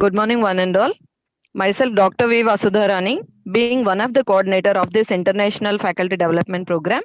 Good morning, one and all. Myself, Dr. V. Vasudharani, being one of the coordinator of this International Faculty Development Program.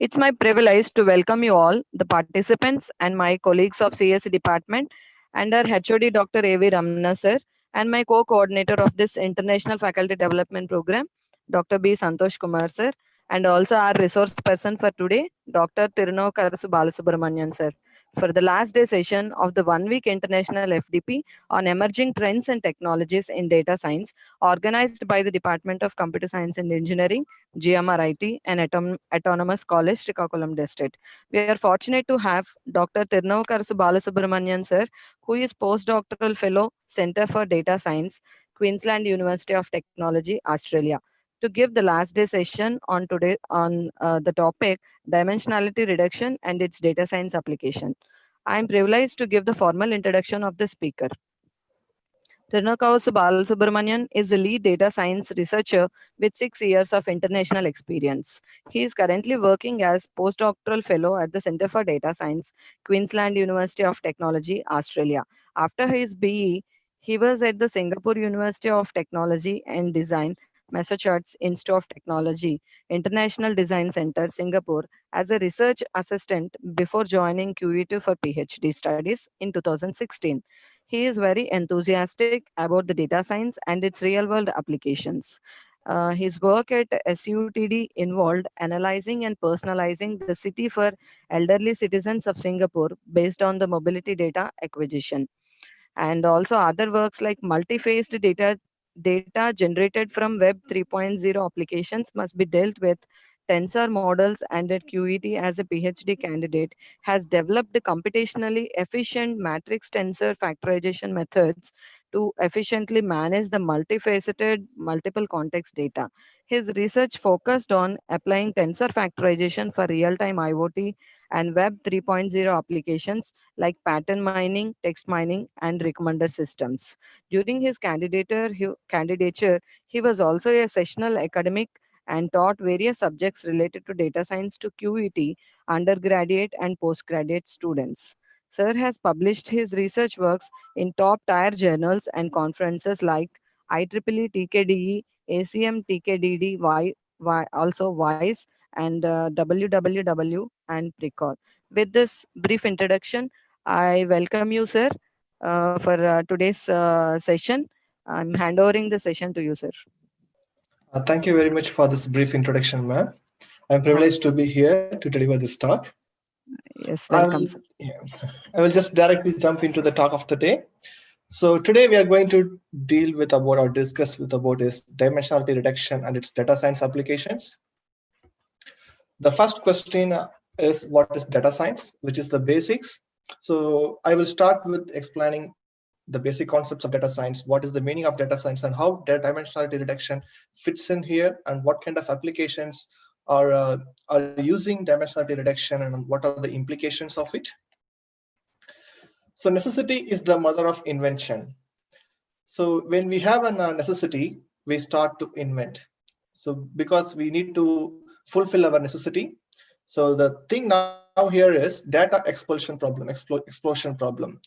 It's my privilege to welcome you all, the participants and my colleagues of CS department, and our HOD Dr. A.V. Ramana sir, and my co-coordinator of this International Faculty Development Program, Dr. B. Santosh Kumar sir, and also our resource person for today, Dr. Thirunavukarasu Balasubramaniam sir, for the last day session of the 1 week International FDP on emerging trends and technologies in data science, organized by the Department of Computer Science and Engineering, GMRIT, and Autonomous College, Srikakulam District. We are fortunate to have Dr. Thirunavukarasu Balasubramanian sir, who is Postdoctoral Fellow, Center for Data Science, Queensland University of Technology, Australia, to give the last day session on today on the topic Dimensionality Reduction and its data science application. I am privileged to give the formal introduction of the speaker. Thirunavukarasu Balasubramanian is a lead data science researcher with 6 years of international experience. He is currently working as postdoctoral fellow at the Center for Data Science, Queensland University of Technology, Australia. After his BE, he was at the Singapore University of Technology and Design, Massachusetts Institute of Technology, International Design Center, Singapore, as a research assistant before joining QE2 for PhD studies in 2016. He is very enthusiastic about the data science and its real world applications. His work at SUTD involved analyzing and personalizing the city for elderly citizens of Singapore based on the mobility data acquisition. And also other works like multi-phased data generated from Web 3.0 applications must be dealt with. Tensor models, and at QET as a PhD candidate has developed computationally efficient matrix tensor factorization methods to efficiently manage the multifaceted multiple context data. His research focused on applying tensor factorization for real-time IoT and Web 3.0 applications like pattern mining, text mining, and recommender systems. During his candidature, he was also a sessional academic and taught various subjects related to data science to QET, undergraduate and postgraduate students. Sir has published his research works in top tier journals and conferences like IEEE TKDE, ACM TKDD, also WISE, and WWW and Precor. With this brief introduction, I welcome you, sir, for today's session. I'm handovering the session to you, sir. Thank you very much for this brief introduction, ma'am. I'm privileged to be here to deliver this talk. Yes, I welcome, will, sir. yeah, I will just directly jump into the talk of the day. So today we are going to deal with about or discuss with about is dimensionality reduction and its data science applications. The first question is what is data science, which is the basics. So I will start with explaining the basic concepts of data science, what is the meaning of data science, and how dimensionality reduction fits in here, and what kind of applications are using dimensionality reduction, and what are the implications of it. So necessity is the mother of invention. So when we have a necessity, we start to invent. So because we need to fulfill our necessity. So the thing now here is data expulsion problem, explosion problem.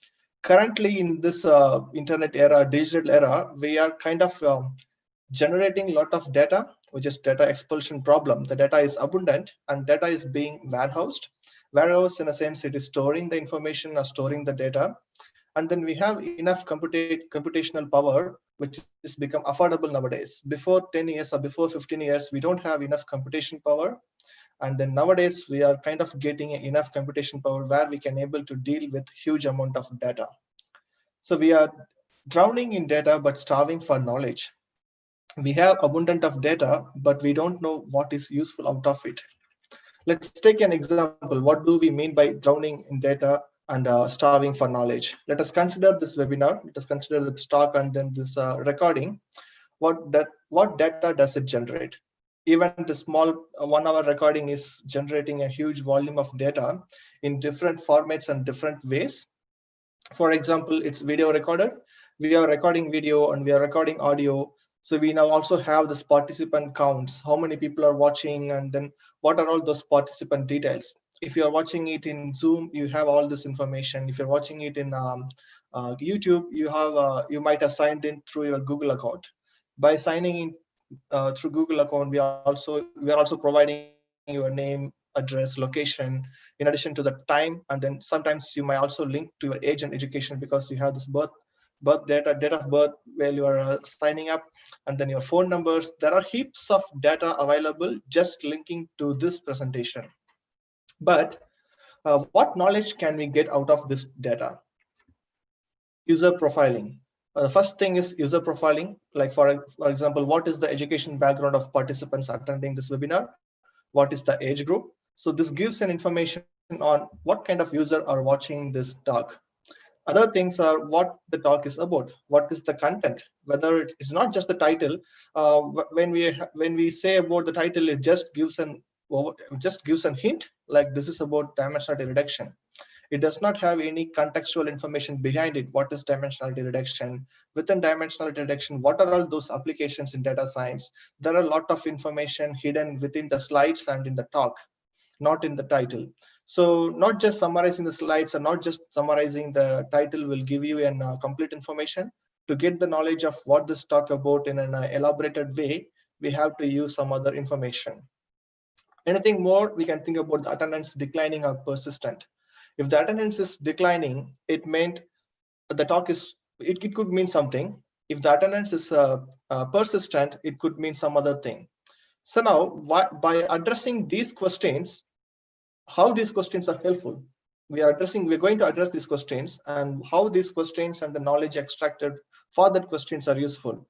Currently in this internet era, digital era, we are kind of generating a lot of data, which is data expulsion problem. The data is abundant and data is being warehoused. Warehouse in a sense, it is storing the information or storing the data. And then we have enough computational power, which is become affordable nowadays. Before 10 years or before 15 years, we don't have enough computation power. And then nowadays we are kind of getting enough computation power where we can able to deal with huge amount of data. So we are drowning in data, but starving for knowledge. We have abundant of data, but we don't know what is useful out of it. Let's take an example. What do we mean by drowning in data and starving for knowledge? Let us consider this webinar. Let us consider the talk and then this recording. What data does it generate? Even the small 1 hour recording is generating a huge volume of data in different formats and different ways. For example, it's video recorded. We are recording video and we are recording audio. So we now also have this participant counts, how many people are watching, and then what are all those participant details. If you're watching it in Zoom, you have all this information. If you're watching it in YouTube, you might have signed in through your Google account. By signing in through Google account, we are also providing your name, address, location, in addition to the time, and then sometimes you might also link to your age and education because you have this birth data, date of birth where you are signing up, and then your phone numbers. There are heaps of data available just linking to this presentation. But what knowledge can we get out of this data? User profiling. The first thing is user profiling. Like for example, what is the education background of participants attending this webinar? What is the age group? So this gives an information on what kind of user are watching this talk. Other things are what the talk is about. What is the content? Whether it's not just the title. When we say about the title, it just gives an hint, like this is about dimensionality reduction. It does not have any contextual information behind it. What is dimensionality reduction? Within dimensionality reduction, what are all those applications in data science? There are a lot of information hidden within the slides and in the talk, not in the title. So not just summarizing the slides and not just summarizing the title will give you an complete information. To get the knowledge of what this talk about in an elaborated way, we have to use some other information. Anything more, we can think about the attendance declining or persistent. If the attendance is declining, it meant the talk is, it could mean something. If the attendance is persistent, it could mean some other thing. So now, by addressing these questions, how these questions are helpful, we're going to address these questions and how these questions and the knowledge extracted for that questions are useful.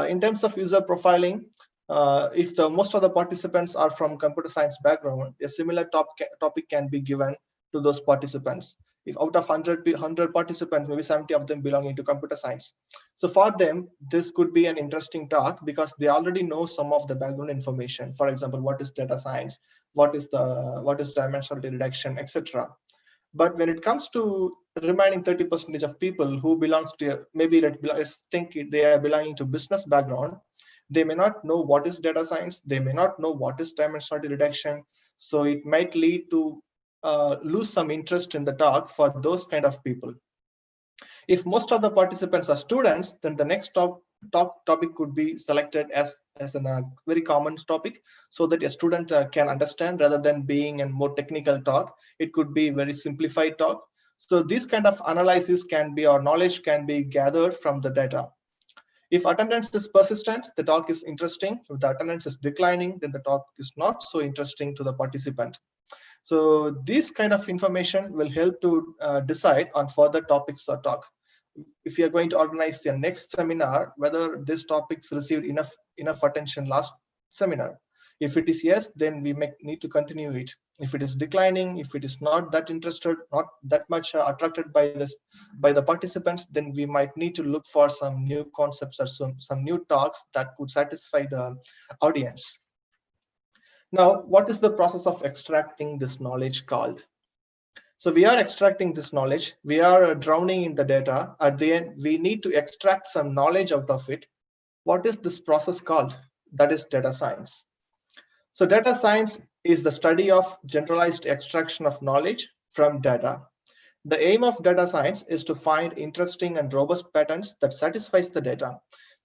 In terms of user profiling, if the most of the participants are from computer science background, a similar topic can be given to those participants. If out of 100 participants, maybe 70 of them belonging to computer science. So for them, this could be an interesting talk because they already know some of the background information. For example, what is data science, what is dimensionality reduction, etc. But when it comes to remaining 30% of people who belongs to, maybe let's think they are belonging to business background, they may not know what is data science, they may not know what is dimensionality reduction. So it might lead to lose some interest in the talk for those kind of people. If most of the participants are students, then the next topic could be selected as a very common topic so that a student can understand rather than being a more technical talk. It could be very simplified talk. So this kind of analysis can be, or knowledge can be gathered from the data. If attendance is persistent, the talk is interesting. If the attendance is declining, then the talk is not so interesting to the participant. So this kind of information will help to decide on further topics or talk. If you are going to organize your next seminar, whether this topics received enough attention last seminar. If it is yes, then we may need to continue it. If it is declining, if it is not that interested, not that much attracted by the participants, then we might need to look for some new concepts or some new talks that could satisfy the audience. Now, what is the process of extracting this knowledge called? So we are extracting this knowledge. We are drowning in the data. At the end, we need to extract some knowledge out of it. What is this process called? That is data science. So data science is the study of generalized extraction of knowledge from data. The aim of data science is to find interesting and robust patterns that satisfies the data.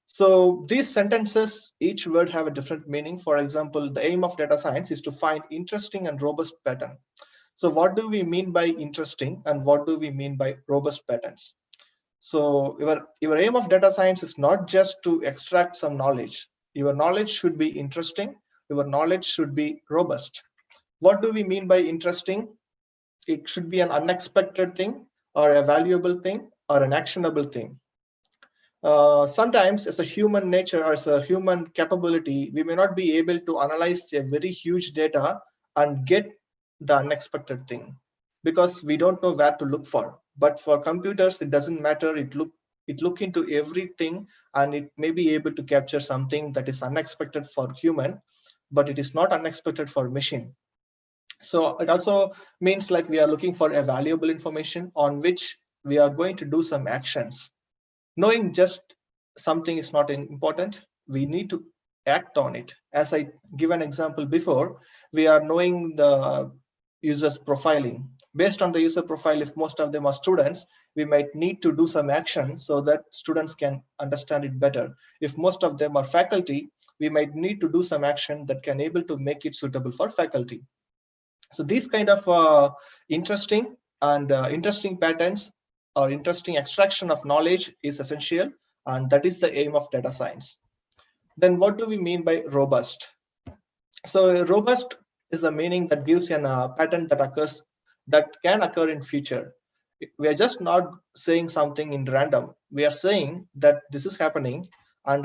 So these sentences, each word have a different meaning. For example, the aim of data science is to find interesting and robust pattern. So what do we mean by interesting and what do we mean by robust patterns? So your aim of data science is not just to extract some knowledge. Your knowledge should be interesting. Your knowledge should be robust. What do we mean by interesting? It should be an unexpected thing or a valuable thing or an actionable thing. Sometimes as a human nature or as a human capability, we may not be able to analyze a very huge data and get the unexpected thing because we don't know where to look for. But for computers, it doesn't matter. It look into everything and it may be able to capture something that is unexpected for human, but it is not unexpected for machine. So it also means like we are looking for a valuable information on which we are going to do some actions. Knowing just something is not important. We need to act on it. As I give an example before, we are knowing users profiling. Based on the user profile, if most of them are students, we might need to do some action so that students can understand it better. If most of them are faculty, we might need to do some action that can able to make it suitable for faculty. So these kind of interesting patterns or interesting extraction of knowledge is essential, and that is the aim of data science. Then what do we mean by robust? So robust is the meaning that gives an pattern that can occur in future. We are just not saying something in random. We are saying that this is happening, and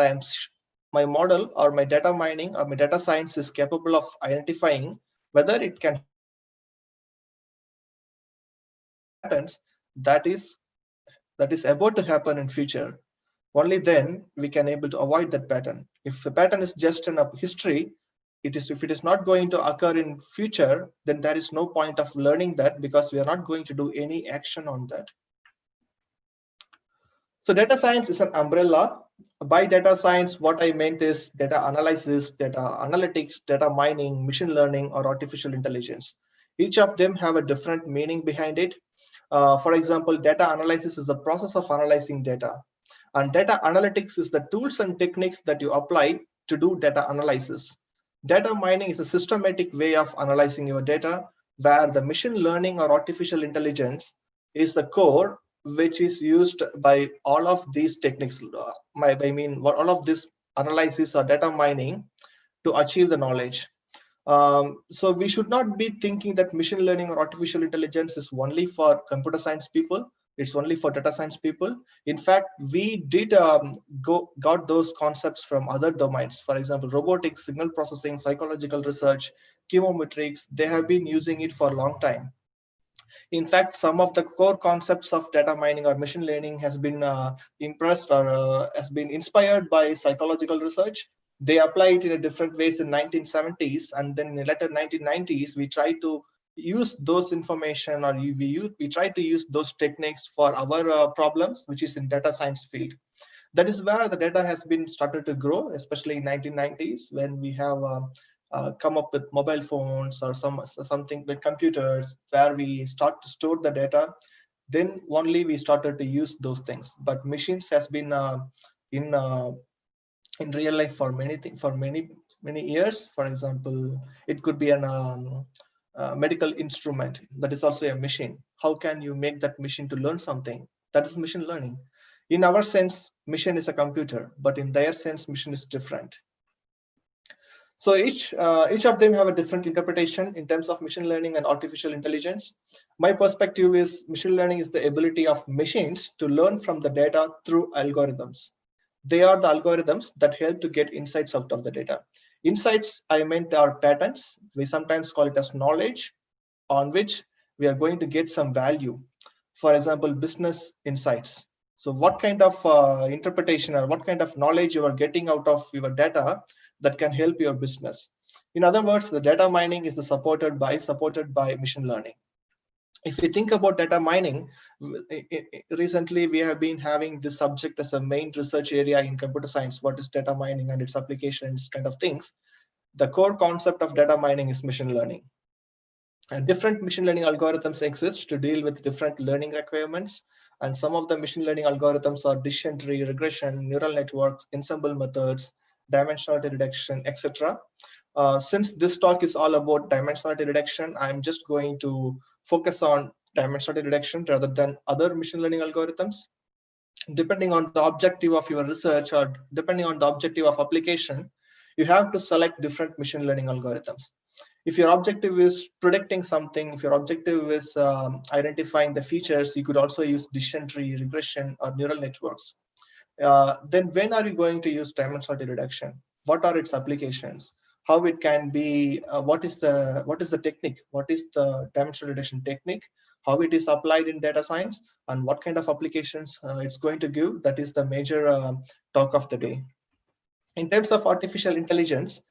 my model or my data mining or my data science is capable of identifying whether it can happen in future. If it is identifying patterns that is about to happen in future, only then we can able to avoid that pattern. If the pattern is just in a history, if it is not going to occur in future, then there is no point of learning that, because we are not going to do any action on that. So data science is an umbrella. By data science, what I meant is data analysis, data analytics, data mining, machine learning, or artificial intelligence. Each of them have a different meaning behind it. For example, data analysis is the process of analyzing data, and data analytics is the tools and techniques that you apply to do data analysis. Data mining is a systematic way of analyzing your data, where the machine learning or artificial intelligence is the core, which is used by all of these techniques. I mean, all of this analysis or data mining to achieve the knowledge. So we should not be thinking that machine learning or artificial intelligence is only for computer science people. It's only for data science people. In fact, we did got those concepts from other domains. For example, robotics, signal processing, psychological research, chemometrics. They have been using it for a long time. In fact, some of the core concepts of data mining or machine learning has been impressed or has been inspired by psychological research. They apply it in a different ways in 1970s, and then in the later 1990s, we try to use those information, or we try to use those techniques for our problems, which is in data science field. That is where the data has been started to grow, especially in 1990s, when we have come up with mobile phones or something with computers, where we start to store the data. Then only we started to use those things. But machines has been in uh, in real life for many years. For example, it could be an medical instrument that is also a machine. How can you make that machine to learn something? That is machine learning. In our sense, machine is a computer, but in their sense, machine is different. So each of them have a different interpretation in terms of machine learning and artificial intelligence. My perspective is machine learning is the ability of machines to learn from the data through algorithms. They are the algorithms that help to get insights out of the data. Insights, I meant, are patterns. We sometimes call it as knowledge, on which we are going to get some value. For example, business insights. So what kind of interpretation or what kind of knowledge you are getting out of your data that can help your business? In other words, the data mining is supported by machine learning. If we think about data mining, recently we have been having this subject as a main research area in computer science. What is data mining and its applications, kind of things. The core concept of data mining is machine learning. Different machine learning algorithms exist to deal with different learning requirements, and some of the machine learning algorithms are decision tree, regression, neural networks, ensemble methods, dimensionality reduction, etc. Since this talk is all about dimensionality reduction, I'm just going to focus on dimensionality reduction rather than other machine learning algorithms. Depending on the objective of your research or depending on the objective of application, you have to select different machine learning algorithms. If your objective is predicting something, if your objective is identifying the features, you could also use decision tree, regression, or neural networks. Then when are you going to use dimensionality reduction? What are its applications? How it can be? What is the technique? What is the dimensional reduction technique? How it is applied in data science, and what kind of applications it's going to give? That is the major talk of the day. In terms of artificial intelligence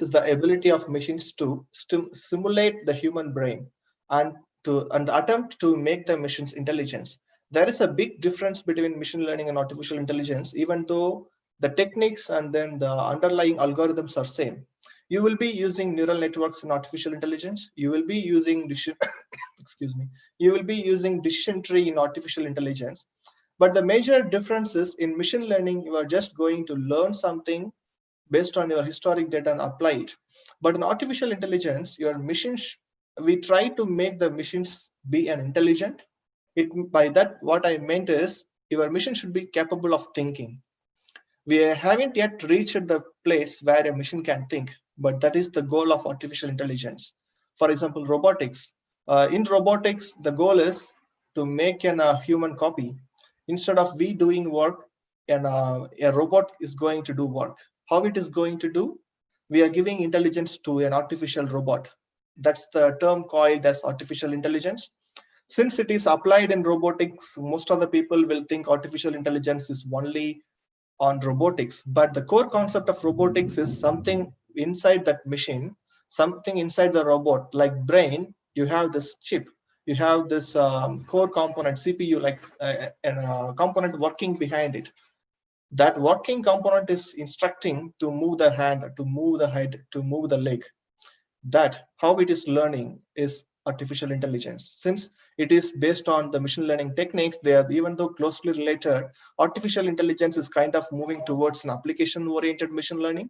is the ability of machines to simulate the human brain and the attempt to make the machines intelligence. There is a big difference between machine learning and artificial intelligence, even though the techniques and then the underlying algorithms are same. You will be using neural networks in artificial intelligence. You will be using excuse me. You will be using decision tree in artificial intelligence. But the major difference is in machine learning, you are just going to learn something based on your historic data and apply it. But in artificial intelligence, your machines, we try to make the machines be an intelligent. By that, what I meant is your machine should be capable of thinking. We haven't yet reached the place where a machine can think, but that is the goal of artificial intelligence. For example, robotics. In robotics, the goal is to make a human copy. Instead of we doing work, a robot is going to do work. How it is going to do? We are giving intelligence to an artificial robot. That's the term called as artificial intelligence. Since it is applied in robotics, most of the people will think artificial intelligence is only on robotics, but the core concept of robotics is something inside that machine, something inside the robot, like brain. You have this chip, you have this core component, CPU, like a component working behind it. That working component is instructing to move the hand, to move the head, to move the leg. That how it is learning is artificial intelligence. Since it is based on the machine learning techniques, they are, even though closely related, artificial intelligence is kind of moving towards an application oriented machine learning.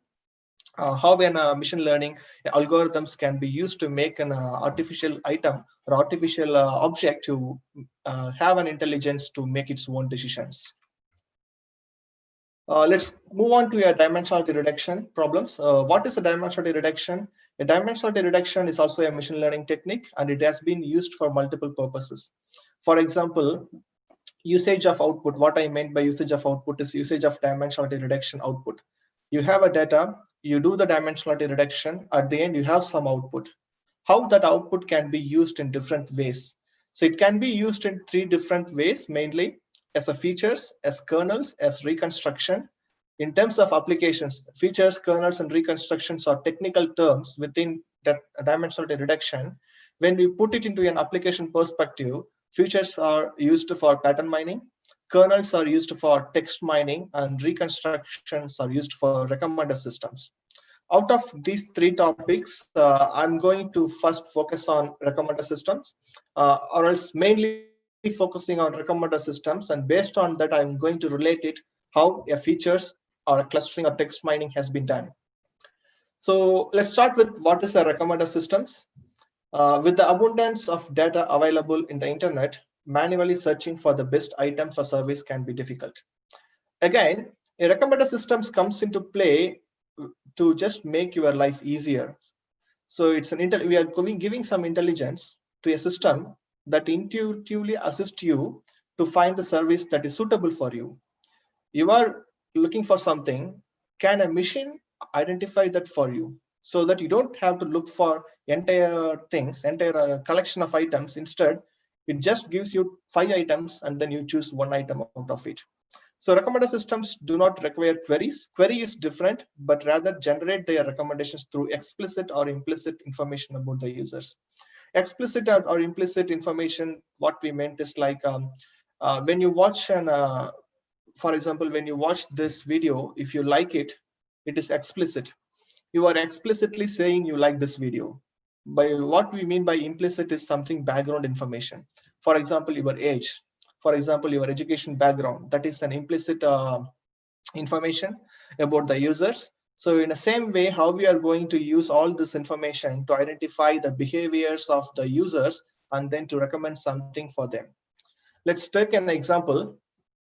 How an machine learning algorithms can be used to make an artificial item or artificial object to have an intelligence to make its own decisions. Let's move on to a dimensionality reduction problems. What is a dimensionality reduction? A dimensionality reduction is also a machine learning technique, and it has been used for multiple purposes. For example, usage of output. What I meant by usage of output is usage of dimensionality reduction output. You have a data, you do the dimensionality reduction, at the end you have some output. How that output can be used in different ways. So it can be used in three different ways, mainly as a features, as kernels, as reconstruction. In terms of applications, features, kernels, and reconstructions are technical terms within that dimensionality reduction. When we put it into an application perspective, features are used for pattern mining, kernels are used for text mining, and reconstructions are used for recommender systems. Out of these three topics, I'm going to first focus on recommender systems, or else mainly focusing on recommender systems. And based on that, I'm going to relate it how a features or a clustering or text mining has been done. So let's start with what is a recommender systems. With the abundance of data available in the internet, manually searching for the best items or service can be difficult. Again, a recommender systems comes into play to just make your life easier. So it's we are giving some intelligence to a system that intuitively assists you to find the service that is suitable for you. You are looking for something, can a machine identify that for you, so that you don't have to look for entire things, entire collection of items. Instead, it just gives you 5 items and then you choose one item out of it. So recommender systems do not require queries. Query is different, but rather generate their recommendations through explicit or implicit information about the users. Explicit or implicit information, what we meant is like when you watch an for example, when you watch this video, if you like it, it is explicit. You are explicitly saying you like this video. By what we mean by implicit is something background information. For example, your age. For example, your education background. That is an implicit information about the users. So in the same way, how we are going to use all this information to identify the behaviors of the users and then to recommend something for them. Let's take an example.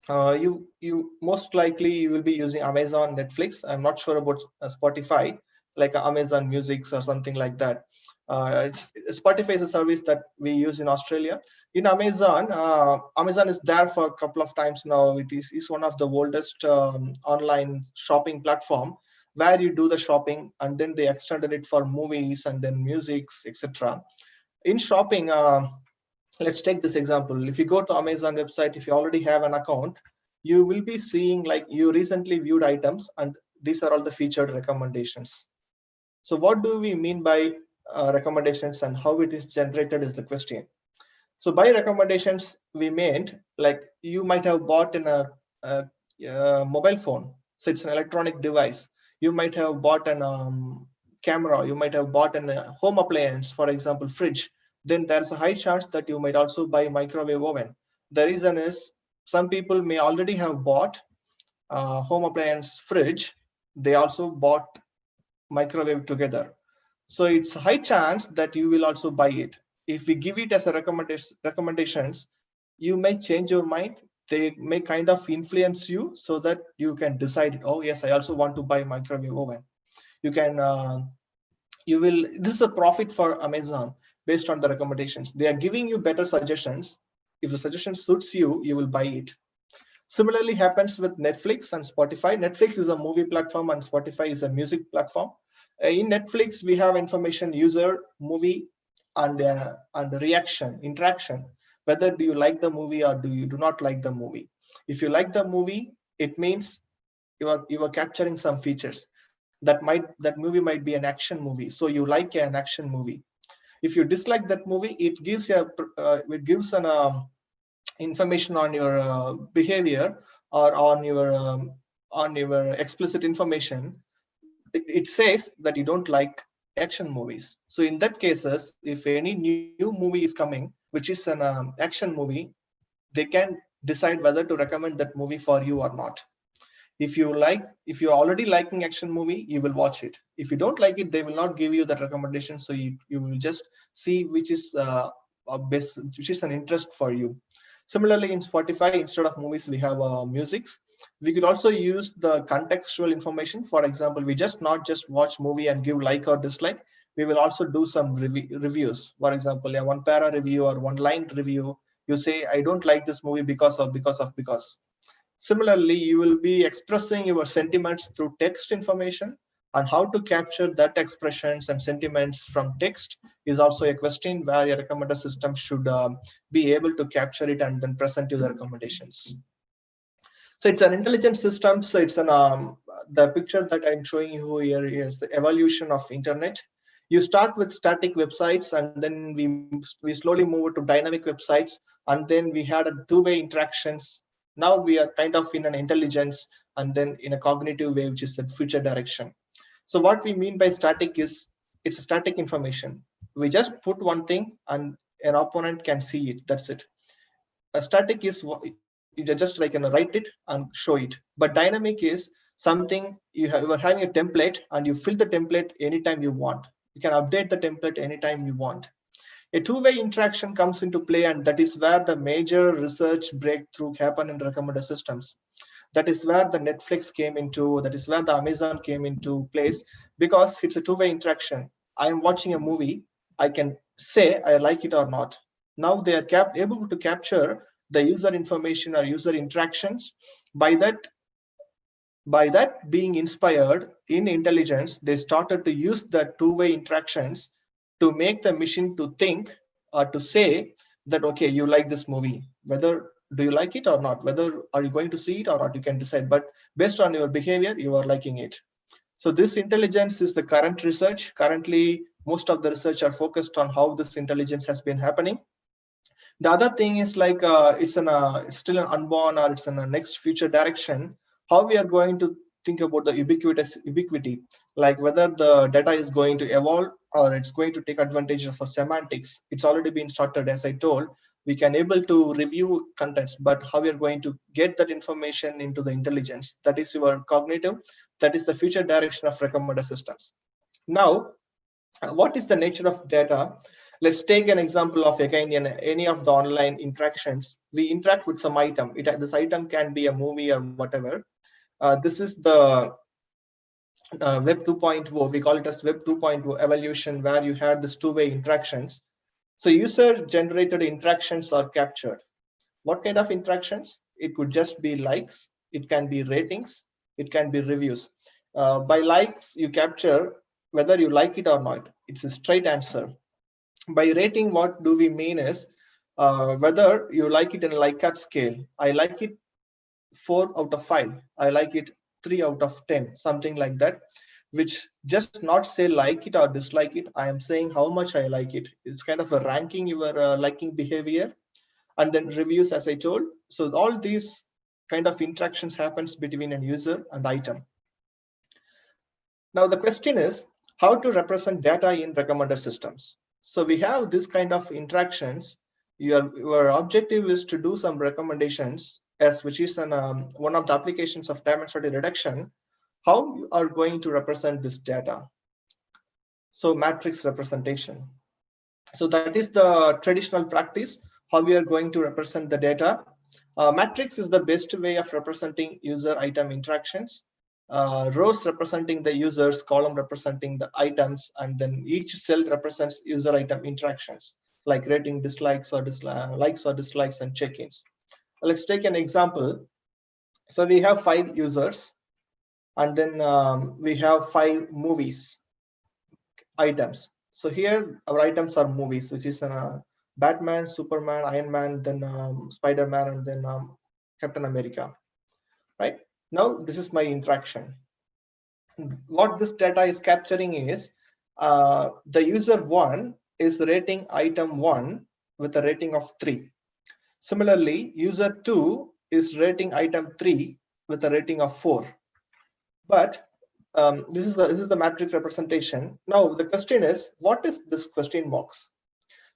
You most likely you will be using Amazon, Netflix. I'm not sure about Spotify, like Amazon Music or something like that. Spotify is a service that we use in Australia. In Amazon, Amazon is there for a couple of times now. It is one of the oldest online shopping platform where you do the shopping and then they extended it for movies and then musics, etc. In shopping, let's take this example. If you go to Amazon website, if you already have an account, you will be seeing like you recently viewed items and these are all the featured recommendations. So what do we mean by recommendations and how it is generated is the question. So by recommendations, we meant like you might have bought in a mobile phone. So it's an electronic device. You might have bought an camera, you might have bought a home appliance, for example, fridge, then there's a high chance that you might also buy microwave oven. The reason is some people may already have bought home appliance fridge. They also bought microwave together. So it's a high chance that you will also buy it. If we give it as a recommendations, you may change your mind. They may kind of influence you so that you can decide, oh yes, I also want to buy microwave oven. You can, you will, this is a profit for Amazon based on the recommendations. They are giving you better suggestions. If the suggestion suits you, you will buy it. Similarly happens with Netflix and Spotify. Netflix is a movie platform and Spotify is a music platform. In Netflix, we have information, user, movie, and reaction, interaction. Whether do you like the movie or do not like the movie. If you like the movie, it means you are capturing some features. That movie might be an action movie, so you like an action movie. If you dislike that movie, it gives an information on your behavior or on your explicit information. It says that you don't like action movies. So in that cases, if any new movie is coming which is an action movie, they can decide whether to recommend that movie for you or not. If you're already liking action movie, you will watch it. If you don't like it, they will not give you that recommendation, so you will just see which is best, which is an interest for you. Similarly, in Spotify, instead of movies, we have musics. We could also use the contextual information. For example, we not just watch movie and give like or dislike. We will also do some reviews. For example, a one para review or one line review. You say, I don't like this movie because of. Similarly, you will be expressing your sentiments through text information, and how to capture that expressions and sentiments from text is also a question where your recommender system should be able to capture it and then present you the recommendations. So it's an intelligent system. So it's an the picture that I'm showing you here is the evolution of internet. You start with static websites, and then we slowly move to dynamic websites, and then we had a two-way interactions. Now we are kind of in an intelligence and then in a cognitive way, which is the future direction. So what we mean by static is it's static information. We just put one thing and an opponent can see it. That's it. A static is you just like write it and show it. But dynamic is something you are having a template and you fill the template anytime you want. You can update the template anytime you want. A two-way interaction comes into play, and that is where the major research breakthrough happen in recommender systems. That is where the Netflix came into, that is where the Amazon came into place, because it's a two-way interaction. I am watching a movie, I can say I like it or not. Now they are able to capture the user information or user interactions. By that being inspired in intelligence, they started to use the two-way interactions to make the machine to think or to say that, okay, you like this movie, whether do you like it or not, whether are you going to see it or not, you can decide, but based on your behavior, you are liking it. So this intelligence is the current research. Currently, most of the research are focused on how this intelligence has been happening. The other thing is like it's still an unborn, or it's in a next future direction. How we are going to think about the ubiquity, like whether the data is going to evolve or it's going to take advantage of semantics. It's already been started, as I told. We can able to review contents, but how we are going to get that information into the intelligence, that is your cognitive, that is the future direction of recommender systems. Now, what is the nature of data? Let's take an example of again in any of the online interactions. We interact with some item. This item can be a movie or whatever. This is the Web 2.0. We call it as Web 2.0 evolution, where you had this two-way interactions. So user-generated interactions are captured. What kind of interactions? It could just be likes. It can be ratings. It can be reviews. By likes, you capture whether you like it or not. It's a straight answer. By rating, what do we mean is whether you like it in a Likert scale. I like it 4 out of 5. I like it 3 out of 10, something like that, which just not say like it or dislike it. I am saying how much I like it. It's kind of a ranking your liking behavior. And then reviews, as I told. So all these kind of interactions happens between a user and item. Now the question is, How to represent data in recommender systems. So we have this kind of interactions. Your objective is to do some recommendations, as which is one of the applications of dimensionality reduction. How you are going to represent this data? So matrix representation. So that is the traditional practice, how we are going to represent the data. Matrix is the best way of representing user item interactions. Rows representing the users, column representing the items, and then each cell represents user item interactions, like rating, dislikes or dislikes and check-ins. Let's take an example. So we have 5 users, and then we have 5 movies items. So here our items are movies, which is Batman, Superman, Iron Man, then Spider-Man, and then Captain America. Right now, this is my interaction. What this data is capturing is the user 1 is rating item 1 with a rating of 3. Similarly, user 2 is rating item 3 with a rating of 4. But this is the matrix representation. Now the question is, what is this question marks?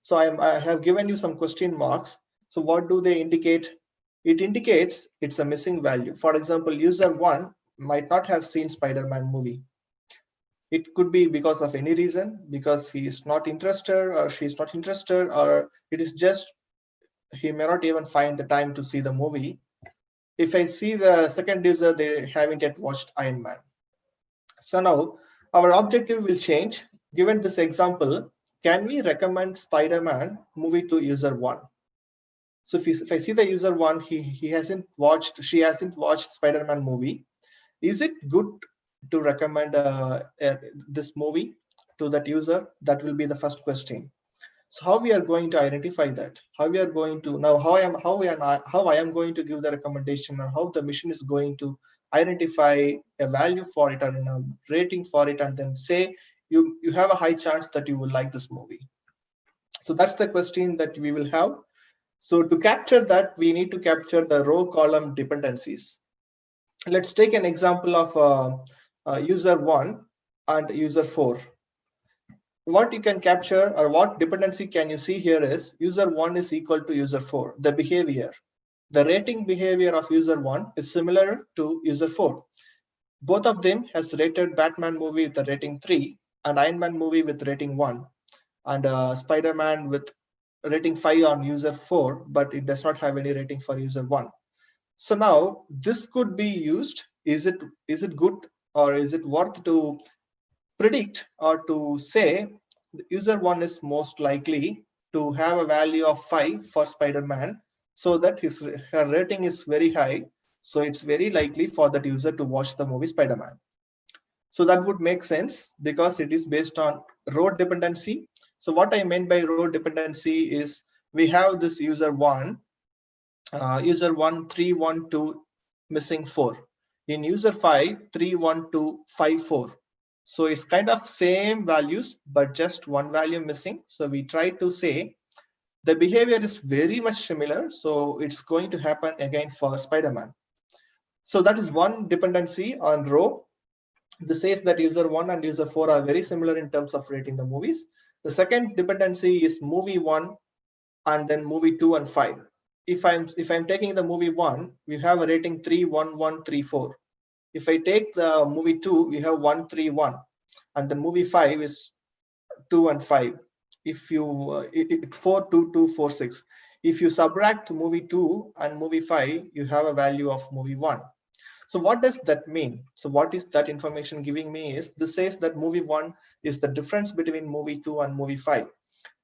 So I have given you some question marks. So what do they indicate? It indicates it's a missing value. For example, user 1 might not have seen Spider-Man movie. It could be because of any reason, because he is not interested or she is not interested, or it is just he may not even find the time to see the movie. If I see the second user, they haven't yet watched Iron Man. So now our objective will change. Given this example, can we recommend Spider-Man movie to user 1? So if I see the user 1, she hasn't watched Spider-Man movie. Is it good to recommend this movie to that user? That will be the first question. So how we are going to identify that? How we are going to now how I am going to give the recommendation, or how the machine is going to identify a value for it or a rating for it, and then say you have a high chance that you will like this movie. So that's the question that we will have. So to capture that, we need to capture the row column dependencies. Let's take an example of user 1 and user 4. What you can capture, or what dependency can you see here, is user 1 is equal to user 4. The behavior, the rating behavior of user 1 is similar to user 4. Both of them has rated Batman movie with a rating 3, and Iron Man movie with rating 1, and Spider-Man with rating 5 on user 4, but it does not have any rating for user 1. So now this could be used. Is it good, or is it worth to predict or to say the user 1 is most likely to have a value of 5 for Spider-Man, so that her rating is very high, so it's very likely for that user to watch the movie Spider-Man. So that would make sense because it is based on row dependency. So what I meant by row dependency is we have this user 1 3 1 2 missing 4. In user 5 3 1 2 5 4. So it's kind of same values, but just one value missing. So we try to say the behavior is very much similar, so it's going to happen again for Spider-Man. So that is one dependency on row. This says that user 1 and user 4 are very similar in terms of rating the movies. The second dependency is movie 1 and then movie 2 and 5. If I'm taking the movie 1, we have a rating 3 1 1 3 4. If I take the movie 2, we have 1 3 1, and the movie 5 is 2 and 5. If you 4 2 2 4 6. If you subtract movie 2 and movie 5, you have a value of movie 1. So what does that mean? So what is that information giving me is, this says that movie 1 is the difference between movie 2 and movie 5.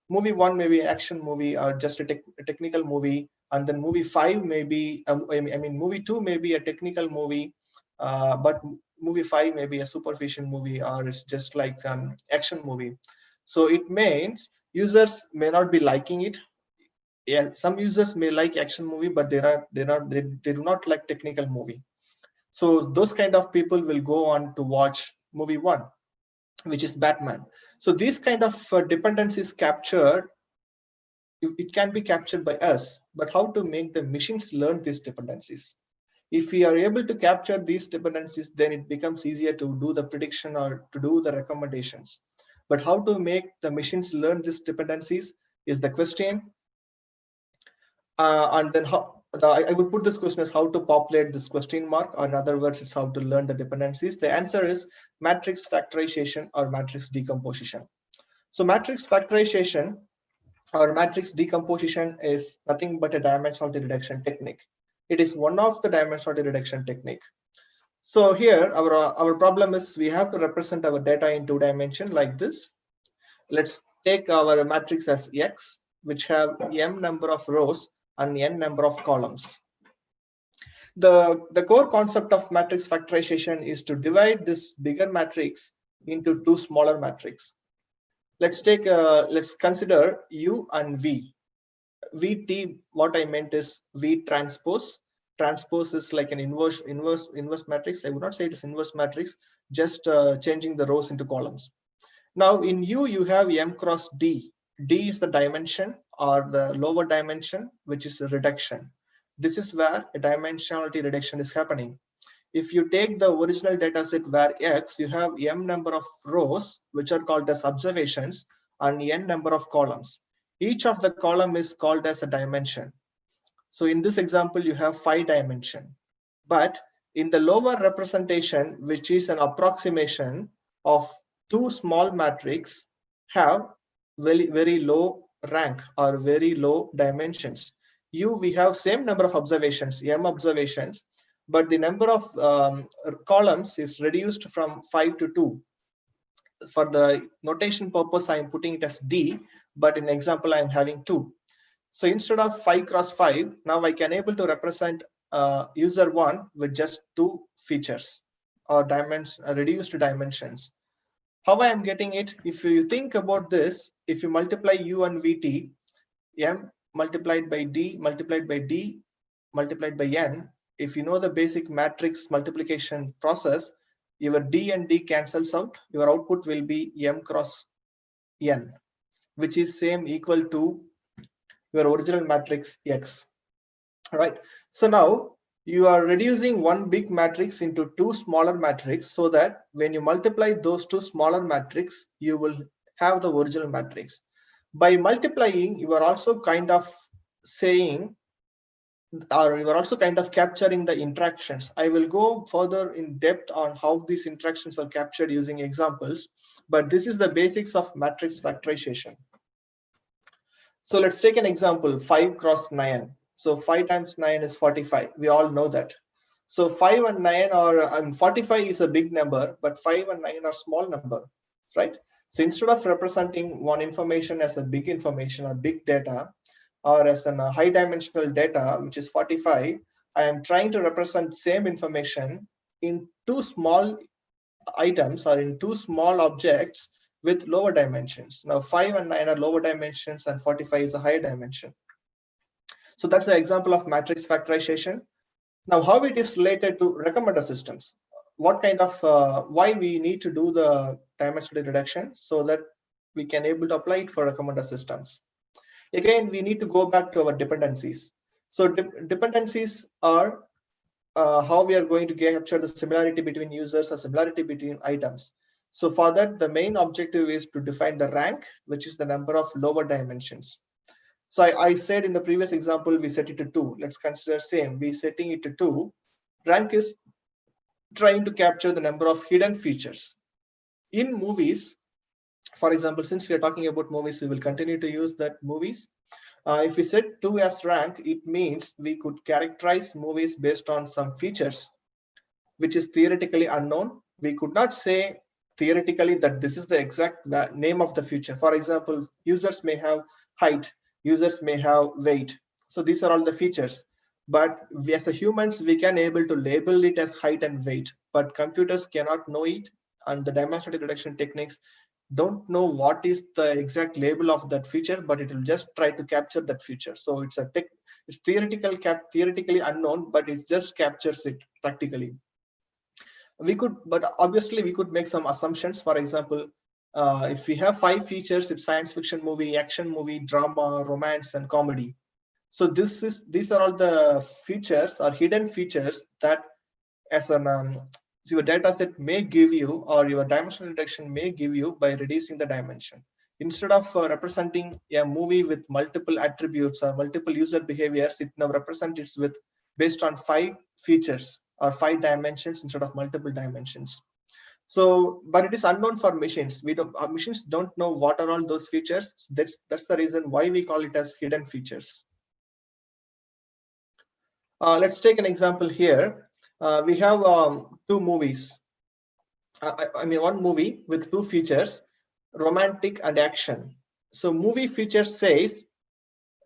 Movie 1 may be an action movie or just a technical movie, and then movie 5 may be movie 2 may be a technical movie, but movie 5 may be a superficial movie, or it's just like action movie. So it means users may not be liking it. Yeah, some users may like action movie, but they do not like technical movie. So those kind of people will go on to watch movie 1, which is Batman. So these kind of dependencies captured, it can be captured by us, but how to make the machines learn these dependencies? If we are able to capture these dependencies, then it becomes easier to do the prediction or to do the recommendations. But how to make the machines learn these dependencies is the question. And then I would put this question as how to populate this question mark, or in other words, it's how to learn the dependencies. The answer is matrix factorization or matrix decomposition. So matrix factorization or matrix decomposition is nothing but a dimensionality reduction technique. It is one of the dimensionality reduction technique. So here our problem is we have to represent our data in 2 dimensions like this. Let's take our matrix as X, which have m number of rows and n number of columns. The core concept of matrix factorization is to divide this bigger matrix into 2 smaller matrices. Let's consider U and V. VT, what I meant is V transpose. Transpose is like an inverse matrix. I would not say it is inverse matrix, just changing the rows into columns. Now in U, you have M cross D. D is the dimension or the lower dimension, which is a reduction. This is where a dimensionality reduction is happening. If you take the original data set where X, you have M number of rows, which are called as observations, and N number of columns. Each of the column is called as a dimension. So in this example, you have 5 dimension. But in the lower representation, which is an approximation of 2 small matrices, have very low rank or very low dimensions. We have same number of observations, M observations, but the number of columns is reduced from 5 to 2. For the notation purpose, I am putting it as D, but in example, I am having 2. So instead of 5 cross 5, now I can able to represent user 1 with just 2 features or reduced dimensions. How I am getting it? If you think about this, if you multiply U and VT, M multiplied by D multiplied by D multiplied by N, if you know the basic matrix multiplication process, your D and D cancels out. Your output will be M cross N, which is same equal to your original matrix X. All right. So now you are reducing one big matrix into 2 smaller matrices, so that when you multiply those 2 smaller matrices, you will have the original matrix. By multiplying, you are also kind of saying, or you are also kind of capturing the interactions. I will go further in depth on how these interactions are captured using examples, but this is the basics of matrix factorization. So let's take an example, 5 cross 9. So 5 times 9 is 45. We all know that. So 5 and 9 are, 45 is a big number, but 5 and 9 are small number, right? So instead of representing one information as a big information or big data, or as a high dimensional data, which is 45, I am trying to represent same information in 2 small items or in 2 small objects with lower dimensions. Now 5 and 9 are lower dimensions and 45 is a higher dimension. So that's the example of matrix factorization. Now how it is related to recommender systems. What kind of, why we need to do the dimensionality reduction so that we can able to apply it for recommender systems. Again, we need to go back to our dependencies. So dependencies are how we are going to capture the similarity between users or similarity between items. So for that, the main objective is to define the rank, which is the number of lower dimensions. So I said in the previous example, we set it to 2. Let's consider same. We setting it to 2. Rank is trying to capture the number of hidden features. In movies, for example, since we are talking about movies, we will continue to use that movies. If we set 2 as rank, it means we could characterize movies based on some features, which is theoretically unknown. We could not say theoretically that this is the exact name of the feature. For example, users may have height, users may have weight. So these are all the features. But we, as a humans, we can able to label it as height and weight, but computers cannot know it, and the dimensionality reduction techniques don't know what is the exact label of that feature, but it will just try to capture that feature. So it's it's theoretically unknown, but it just captures it practically. But obviously we could make some assumptions. For example, if we have 5 features, it's science fiction movie, action movie, drama, romance, and comedy. So these are all the features or hidden features that as an your data set may give you, or your dimensional reduction may give you by reducing the dimension. Instead of representing a movie with multiple attributes or multiple user behaviors, it now represents it with based on 5 features or 5 dimensions instead of multiple dimensions. So, but it is unknown for machines. Our machines don't know what are all those features. That's the reason why we call it as hidden features. Let's take an example here. We have 2 movies. I mean, one movie with 2 features, romantic and action. So movie feature says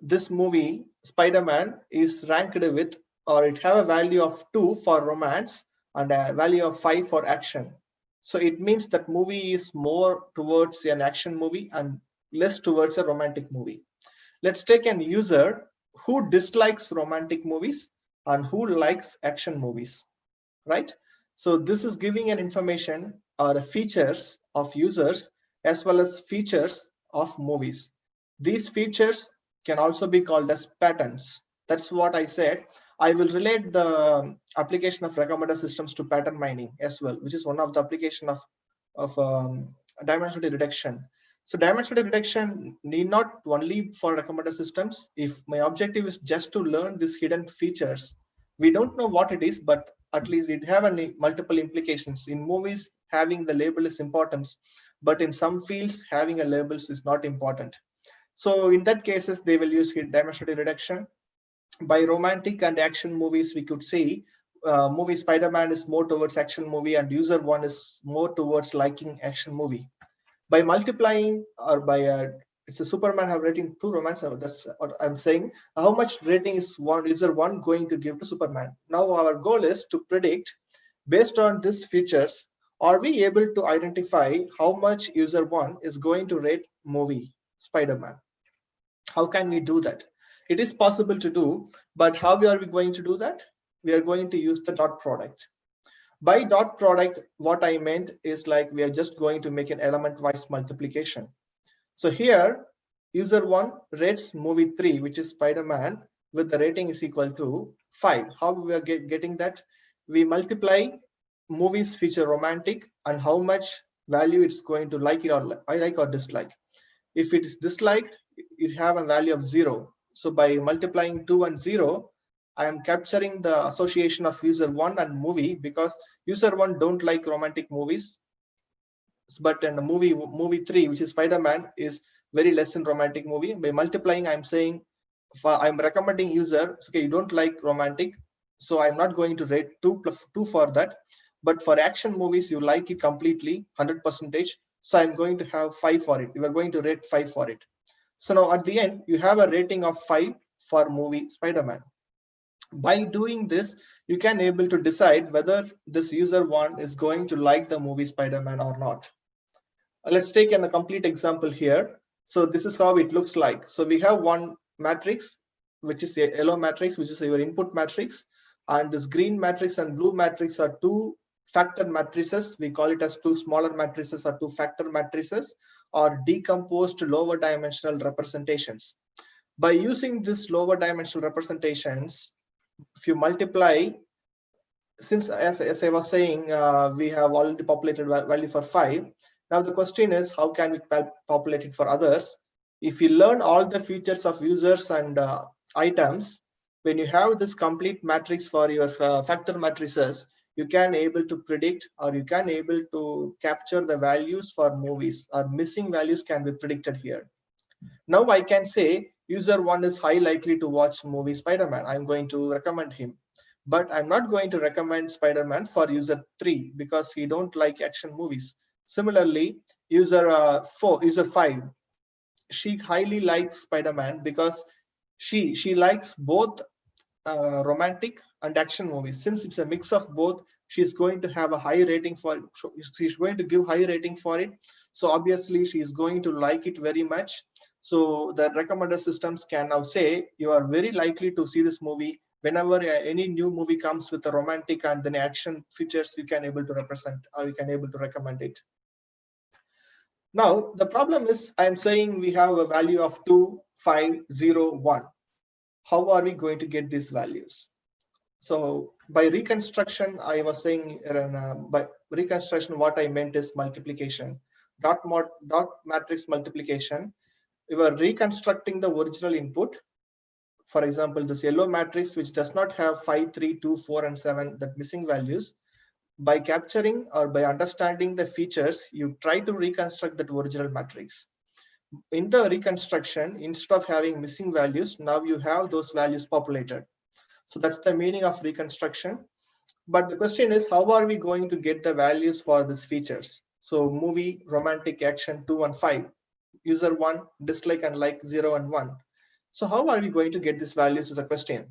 this movie, Spider-Man, is ranked with, or it have a value of 2 for romance and a value of 5 for action. So it means that movie is more towards an action movie and less towards a romantic movie. Let's take an user who dislikes romantic movies and who likes action movies, right? So this is giving an information or features of users as well as features of movies. These features can also be called as patterns. That's what I said. I will relate the application of recommender systems to pattern mining as well, which is one of the application of dimensionality reduction. So dimensionality reduction need not only for recommender systems. If my objective is just to learn these hidden features, we don't know what it is, but at least it have multiple implications. In movies, having the label is important, but in some fields, having a labels is not important. So in that cases, they will use dimensionality reduction. By romantic and action movies, we could see movie Spider-Man is more towards action movie and user 1 is more towards liking action movie. By multiplying or by it's a Superman have rating 2 romance. That's what I'm saying. How much rating is user 1 going to give to Superman? Now our goal is to predict based on these features. Are we able to identify how much user 1 is going to rate movie Spider-Man? How can we do that? It is possible to do, but how are we going to do that? We are going to use the dot product. By dot product, what I meant is like we are just going to make an element-wise multiplication. So here, user 1 rates movie 3, which is Spider-Man, with the rating is equal to 5. How we are getting that? We multiply movies feature romantic and how much value it's going to like it or I like or dislike. If it is disliked, it have a value of 0. So by multiplying 2 and 0, I am capturing the association of user 1 and movie, because user 1 don't like romantic movies, but in the movie 3, which is Spider-Man, is very less in romantic movie. By multiplying, I'm saying I'm recommending user, okay, you don't like romantic, so I'm not going to rate 2 for that. But for action movies, you like it completely 100%, so I'm going to have 5 for it. You are going to rate 5 for it. So now at the end, you have a rating of 5 for movie Spider-Man. By doing this, you can able to decide whether this user 1 is going to like the movie Spider-Man or not. Let's take a complete example here. So this is how it looks like. So we have one matrix, which is the yellow matrix, which is your input matrix, and this green matrix and blue matrix are 2 factor matrices. We call it as 2 smaller matrices or 2 factor matrices, or decomposed lower dimensional representations. By using this lower dimensional representations, if you multiply, since as I was saying, we have already populated value for 5. Now the question is, how can we populate it for others? If you learn all the features of users and items, when you have this complete matrix for your factor matrices, you can able to predict, or you can able to capture the values for movies, or missing values can be predicted here. Now I can say user 1 is high likely to watch movie Spider-Man. I'm going to recommend him. But I'm not going to recommend Spider-Man for user 3 because he don't like action movies. Similarly, user 5, she highly likes Spider-Man because she likes both romantic and action movies. Since it's a mix of both, she's going to have a high rating for it. She's going to give high rating for it. So obviously she's going to like it very much. So the recommender systems can now say you are very likely to see this movie. Whenever any new movie comes with a romantic and then action features, you can able to represent, or you can able to recommend it. Now the problem is, I'm saying we have a value of 2, 5, 0, 1. how are we going to get these values? So by reconstruction, I was saying by reconstruction, what I meant is multiplication. Dot matrix multiplication. We are reconstructing the original input. For example, this yellow matrix, which does not have 5, 3, 2, 4, and 7, that missing values. By capturing or by understanding the features, you try to reconstruct that original matrix. In the reconstruction, instead of having missing values, now you have those values populated. So that's the meaning of reconstruction. But the question is, how are we going to get the values for these features? So movie, romantic, action, 2 and 5, user 1, dislike and like 0 and 1. So how are we going to get these values is a question.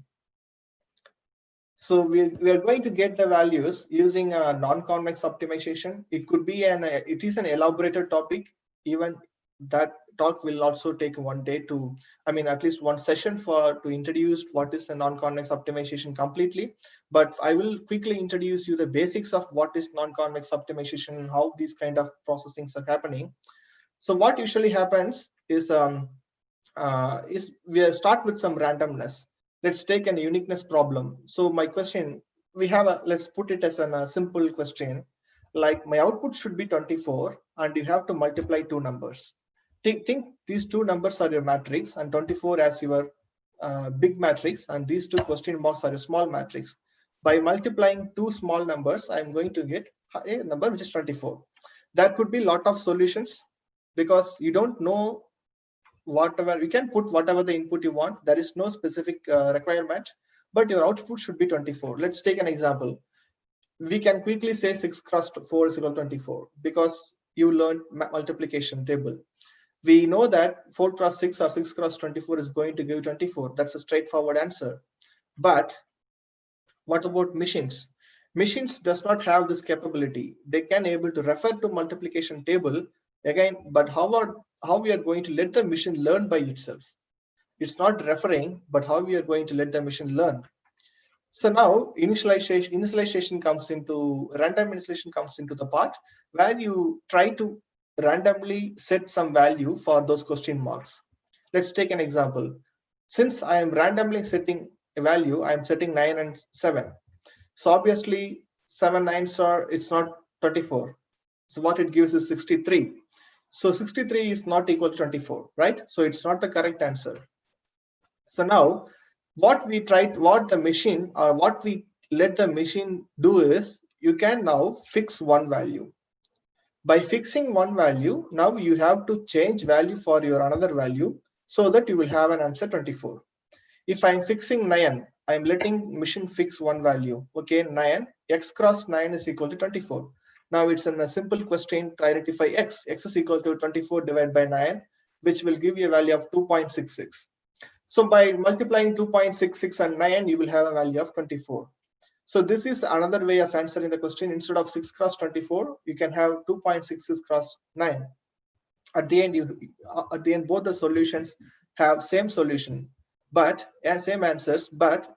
So we are going to get the values using a non-convex optimization. It could be it is an elaborated topic. Even that talk will also take one day to, at least one session to introduce what is a non-convex optimization completely. But I will quickly introduce you the basics of what is non-convex optimization and how these kind of processings are happening. So what usually happens is we start with some randomness. Let's take an uniqueness problem. So my question, let's put it as a simple question, like my output should be 24 and you have to multiply two numbers. Think these two numbers are your matrix and 24 as your big matrix, and these two question marks are a small matrix. By multiplying two small numbers, I'm going to get a number which is 24. That could be a lot of solutions because you don't know whatever, you can put whatever the input you want. There is no specific requirement, but your output should be 24. Let's take an example. We can quickly say 6 cross 4 is equal to 24 because you learned multiplication table. We know that 4 cross 6 or 6 cross 24 is going to give 24. That's a straightforward answer. But what about machines? Machines does not have this capability. They can able to refer to multiplication table again, but how we are going to let the machine learn by itself? It's not referring, but how we are going to let the machine learn? So now initialization comes into, random initialization comes into the part where you try to randomly set some value for those question marks. Let's take an example. Since I am randomly setting a value, I am setting 9 and 7. So obviously 7 9s are, it's not 24. So what it gives is 63. So 63 is not equal to 24, right? So it's not the correct answer. So now what we let the machine do is, you can now fix one value. By fixing one value, now you have to change value for your another value so that you will have an answer 24. If I'm fixing 9, I'm letting machine fix one value. Okay, 9, x cross 9 is equal to 24. Now it's in a simple question to identify x. X is equal to 24 divided by 9, which will give you a value of 2.66. So by multiplying 2.66 and 9, you will have a value of 24. So this is another way of answering the question. Instead of 6 cross 24, you can have 2.66 cross 9. At the end, both the solutions have same solution, but same answers, but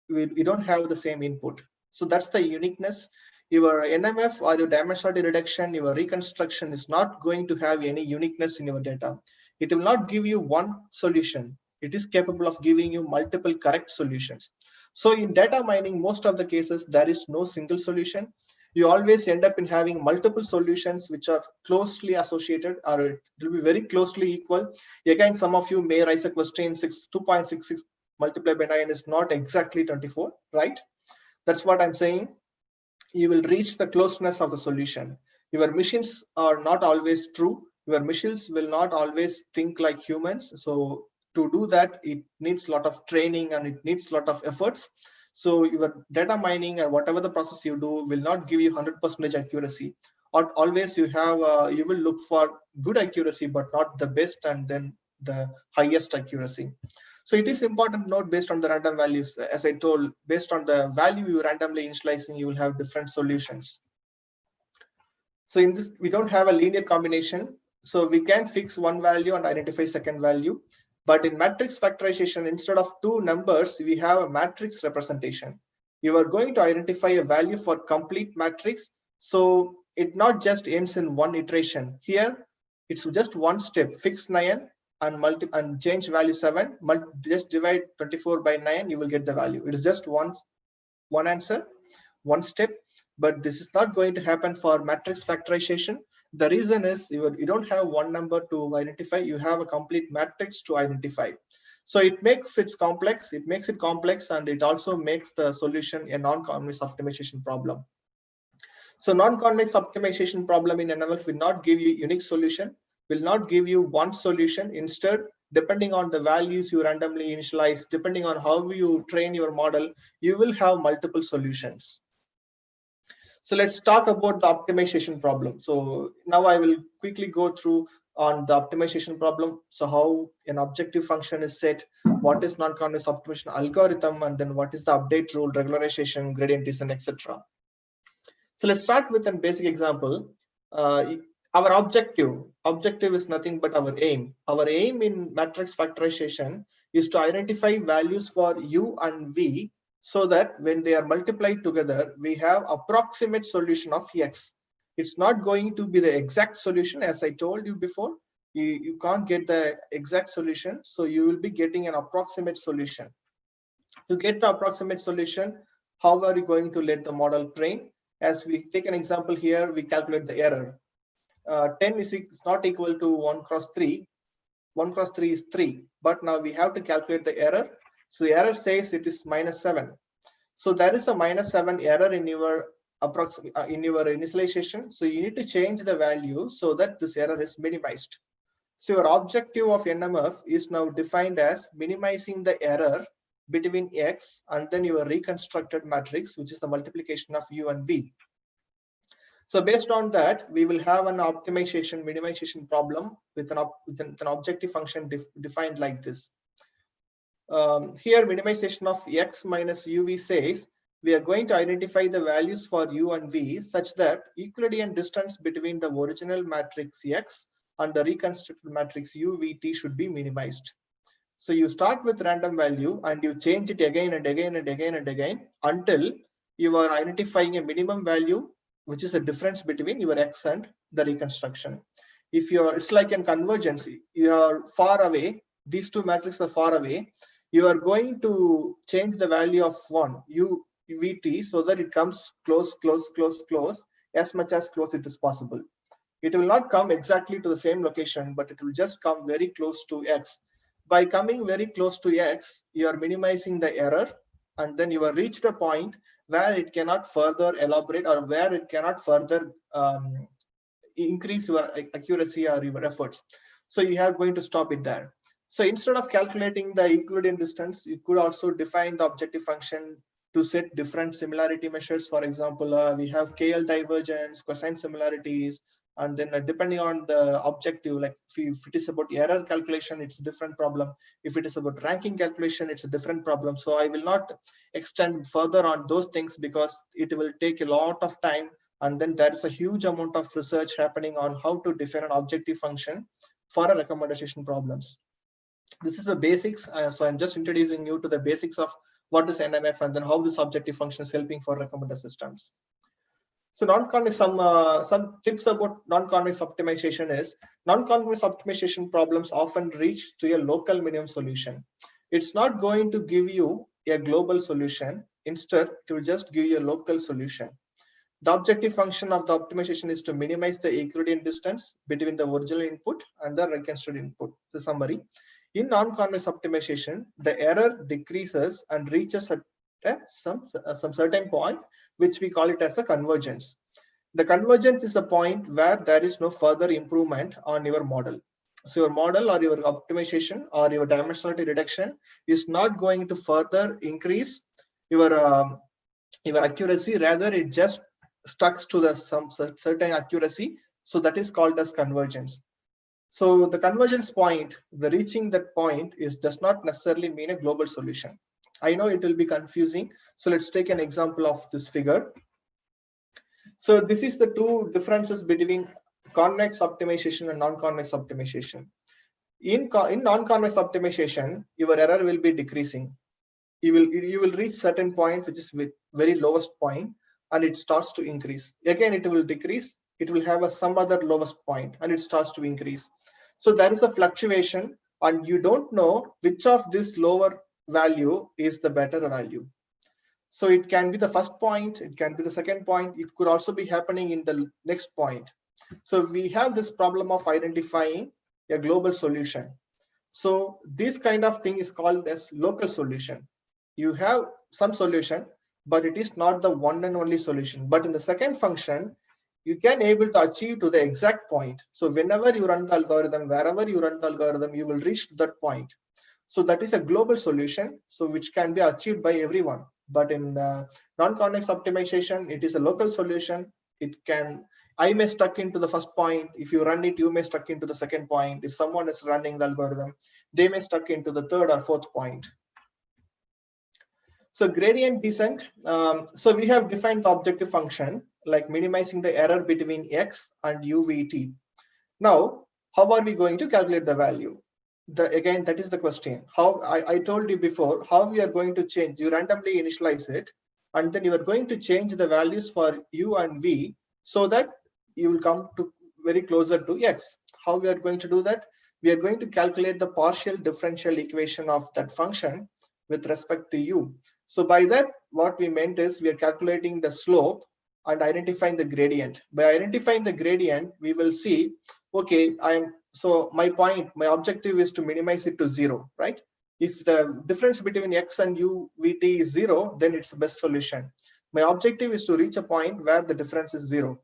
we don't have the same input. So that's the uniqueness. Your NMF or your dimensionality reduction, your reconstruction is not going to have any uniqueness in your data. It will not give you one solution. It is capable of giving you multiple correct solutions. So in data mining, most of the cases, there is no single solution. You always end up in having multiple solutions which are closely associated, or it will be very closely equal. Again, some of you may raise a question, 2.66 multiplied by 9 is not exactly 24, right? That's what I'm saying. You will reach the closeness of the solution. Your machines are not always true. Your machines will not always think like humans. So to do that, it needs a lot of training and it needs a lot of efforts. So your data mining or whatever the process you do will not give you 100% accuracy. Or always you will look for good accuracy, but not the best and then the highest accuracy. So it is important to note, based on the random values, as I told, based on the value you randomly initializing, you will have different solutions. So in this, we don't have a linear combination. So we can fix one value and identify second value. But in matrix factorization, instead of two numbers, we have a matrix representation. You are going to identify a value for complete matrix. So it not just ends in one iteration. Here, it's just one step, fix 9 and change value 7, just divide 24 by 9, you will get the value. It is just one answer, one step, but this is not going to happen for matrix factorization. The reason is you don't have one number to identify, you have a complete matrix to identify. So it makes it complex, and it also makes the solution a non-convex optimization problem. So non-convex optimization problem in NMF will not give you unique solution, will not give you one solution. Instead, depending on the values you randomly initialize, depending on how you train your model, you will have multiple solutions. So let's talk about the optimization problem. So now I will quickly go through on the optimization problem. So how an objective function is set, what is non-convex optimization algorithm, and then what is the update rule, regularization, gradient descent, etc. So let's start with a basic example. Our objective is nothing but our aim. Our aim in matrix factorization is to identify values for u and v, so that when they are multiplied together, we have approximate solution of x. It's not going to be the exact solution, as I told you before. You can't get the exact solution, so you will be getting an approximate solution. To get the approximate solution, how are you going to let the model train? As we take an example here, we calculate the error. 10 is not equal to 1 cross 3. 1 cross 3 is 3. But now we have to calculate the error. So the error says it is -7. So there is a -7 error in your initialization. So you need to change the value so that this error is minimized. So your objective of NMF is now defined as minimizing the error between x and then your reconstructed matrix, which is the multiplication of u and v. So based on that, we will have an optimization minimization problem with an objective function defined like this. Here minimization of x minus uv says we are going to identify the values for u and v such that Euclidean distance between the original matrix x and the reconstructed matrix uvt should be minimized. So you start with random value and you change it again and again and again and again until you are identifying a minimum value, which is a difference between your x and the reconstruction. If it's like a convergence, you are far away, these two matrices are far away, you are going to change the value of one uvt so that it comes close as much as close it is possible. It will not come exactly to the same location, but it will just come very close to x. By coming very close to x, you are minimizing the error, and then you have reached a point where it cannot further elaborate or where it cannot further increase your accuracy or your efforts. So you are going to stop it there. So instead of calculating the Euclidean distance, you could also define the objective function to set different similarity measures. For example, we have KL divergence, cosine similarities, and then depending on the objective, like if it is about error calculation, it's a different problem. If it is about ranking calculation, it's a different problem. So I will not extend further on those things because it will take a lot of time, and then there is a huge amount of research happening on how to define an objective function for a recommendation problems. This is the basics. So I'm just introducing you to the basics of what is NMF and then how this objective function is helping for recommender systems. So non-convex, some tips about non-convex optimization is non-convex optimization problems often reach to a local minimum solution. It's not going to give you a global solution. Instead, it will just give you a local solution. The objective function of the optimization is to minimize the Euclidean distance between the original input and the reconstructed input. The summary: in non-convex optimization, the error decreases and reaches at some certain point, which we call it as a convergence. The convergence is a point where there is no further improvement on your model. So your model or your optimization or your dimensionality reduction is not going to further increase your accuracy. Rather, it just stuck to some certain accuracy. So that is called as convergence. So the convergence point, the reaching that point does not necessarily mean a global solution. I know it will be confusing. So let's take an example of this figure. So this is the two differences between convex optimization and non-convex optimization. In non-convex optimization, your error will be decreasing. You will reach certain point, which is very lowest point, and it starts to increase. Again, it will decrease. It will have some other lowest point, and it starts to increase. So there is a fluctuation and you don't know which of this lower value is the better value. So it can be the first point, it can be the second point, it could also be happening in the next point. So we have this problem of identifying a global solution. So this kind of thing is called as local solution. You have some solution, but it is not the one and only solution. But in the second function, you can able to achieve to the exact point. So whenever you run the algorithm, wherever you run the algorithm, you will reach to that point. So that is a global solution, so which can be achieved by everyone. But in non-convex optimization, it is a local solution. It can, I may stuck into the first point. If you run it, you may stuck into the second point. If someone is running the algorithm, they may stuck into the third or fourth point. So gradient descent. So we have defined the objective function like minimizing the error between x and UVT. Now, how are we going to calculate the value? Again, that is the question. How I told you before, how we are going to change. You randomly initialize it, and then you are going to change the values for u and v so that you will come to very closer to x. How we are going to do that? We are going to calculate the partial differential equation of that function with respect to u. So by that, what we meant is we are calculating the slope and identifying the gradient. By identifying the gradient, we will see, okay, so my objective is to minimize it to 0, right? If the difference between x and UVT is 0, then it's the best solution. My objective is to reach a point where the difference is 0.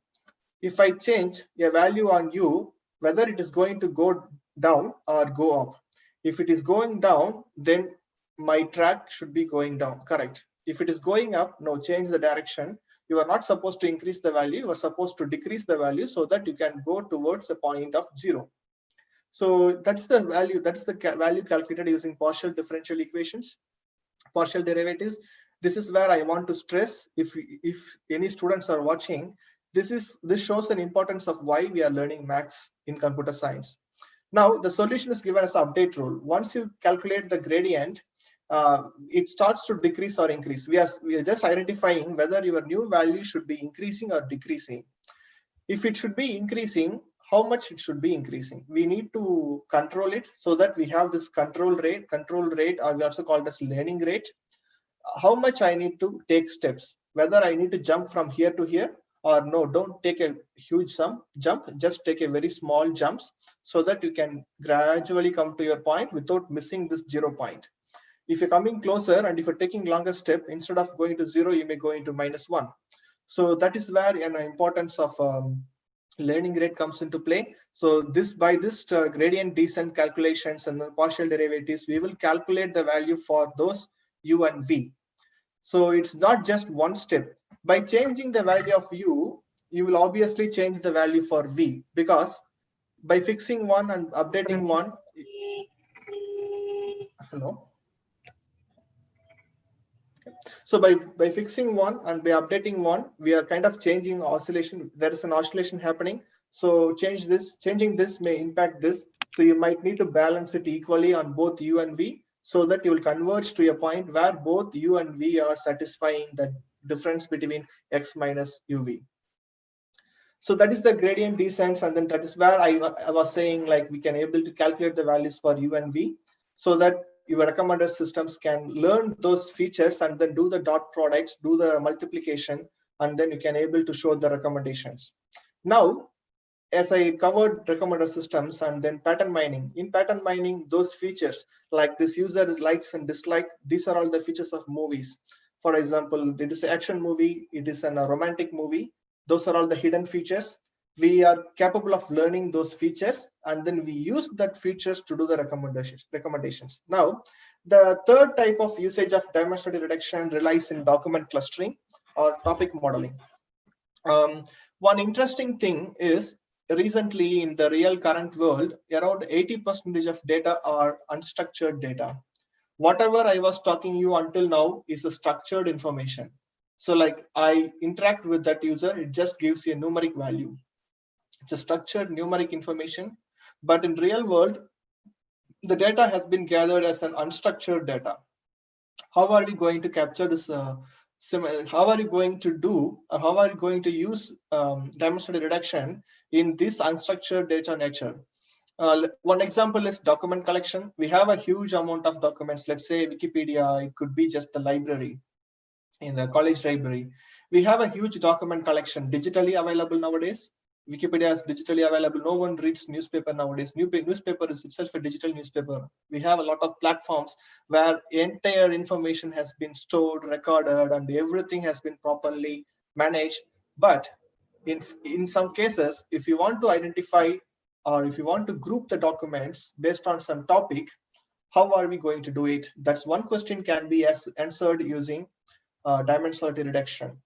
If I change a value on u, whether it is going to go down or go up. If it is going down, then my track should be going down, correct? If it is going up, no, change the direction. You are not supposed to increase the value, you are supposed to decrease the value so that you can go towards a point of 0. So that's the value, that's the value calculated using partial differential equations, partial derivatives. This is where I want to stress, if any students are watching, this shows an importance of why we are learning maths in computer science. Now the solution is given as an update rule. Once you calculate the gradient, it starts to decrease or increase. We are just identifying whether your new value should be increasing or decreasing. If it should be increasing, how much it should be increasing? We need to control it so that we have this control rate, or we also call this learning rate. How much I need to take steps, whether I need to jump from here to here or no, don't take a huge jump, just take a very small jumps so that you can gradually come to your point without missing this 0 point. If you're coming closer and if you're taking longer step, instead of going to 0, you may go into -1. So that is where an importance of learning rate comes into play. So by this gradient descent calculations and the partial derivatives, we will calculate the value for those u and v. So it's not just one step. By changing the value of u, you will obviously change the value for v, because by fixing one and updating one, hello. So by fixing one and by updating one, we are kind of changing oscillation. There is an oscillation happening. So changing this may impact this. So you might need to balance it equally on both u and v so that you will converge to a point where both u and v are satisfying the difference between x minus uv. So that is the gradient descents, and then that is where I was saying, like, we can able to calculate the values for u and v so that your recommender systems can learn those features and then do the dot products, do the multiplication, and then you can able to show the recommendations. Now, as I covered recommender systems and then pattern mining. In pattern mining, those features like this user likes and dislike, these are all the features of movies. For example, it is an action movie, it is a romantic movie. Those are all the hidden features. We are capable of learning those features, and then we use that features to do the recommendations. Now, the third type of usage of dimensionality reduction relies in document clustering or topic modeling. One interesting thing is, recently in the real current world, around 80% of data are unstructured data. Whatever I was talking you until now is a structured information. So like I interact with that user, it just gives you a numeric value. It's a structured numeric information, but in real world, the data has been gathered as an unstructured data. How are we going to capture this? How are you going to do, or how are you going to use dimensionality reduction in this unstructured data nature? One example is document collection. We have a huge amount of documents. Let's say Wikipedia, it could be just the library in the college library. We have a huge document collection digitally available nowadays. Wikipedia is digitally available. No one reads newspaper nowadays. Newspaper is itself a digital newspaper. We have a lot of platforms where entire information has been stored, recorded, and everything has been properly managed. But in some cases, if you want to identify or if you want to group the documents based on some topic, how are we going to do it? That's one question can be answered using dimensionality reduction.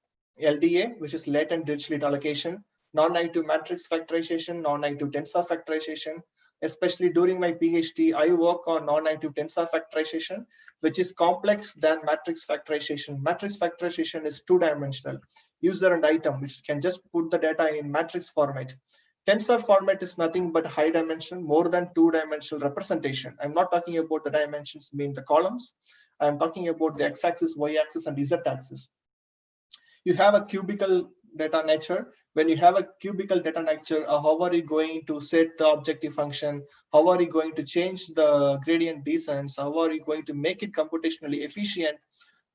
LDA, which is latent digital allocation, non-negative matrix factorization, non-negative tensor factorization. Especially during my PhD, I work on non-negative tensor factorization, which is complex than matrix factorization. Matrix factorization is two-dimensional, user and item, which can just put the data in matrix format. Tensor format is nothing but high dimension, more than two-dimensional representation. I'm not talking about the dimensions mean the columns. I'm talking about the x-axis, y-axis, and z-axis. You have a cubical data nature. When you have a cubical data nature, how are you going to set the objective function? How are you going to change the gradient descents? How are you going to make it computationally efficient?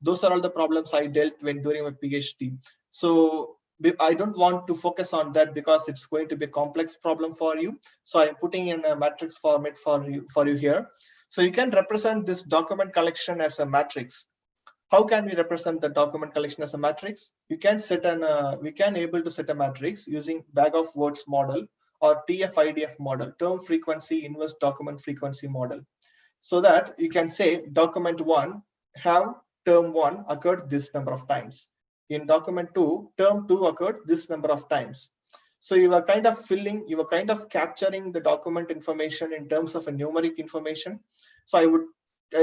Those are all the problems I dealt when during my PhD. So I don't want to focus on that because it's going to be a complex problem for you. So I'm putting in a matrix format for you here. So you can represent this document collection as a matrix. How can we represent the document collection as a matrix? We can able to set a matrix using bag of words model or TF-IDF model, term frequency inverse document frequency model. So that you can say document 1 have term 1 occurred this number of times. In document 2, term 2 occurred this number of times. So you are kind of capturing the document information in terms of a numeric information. So I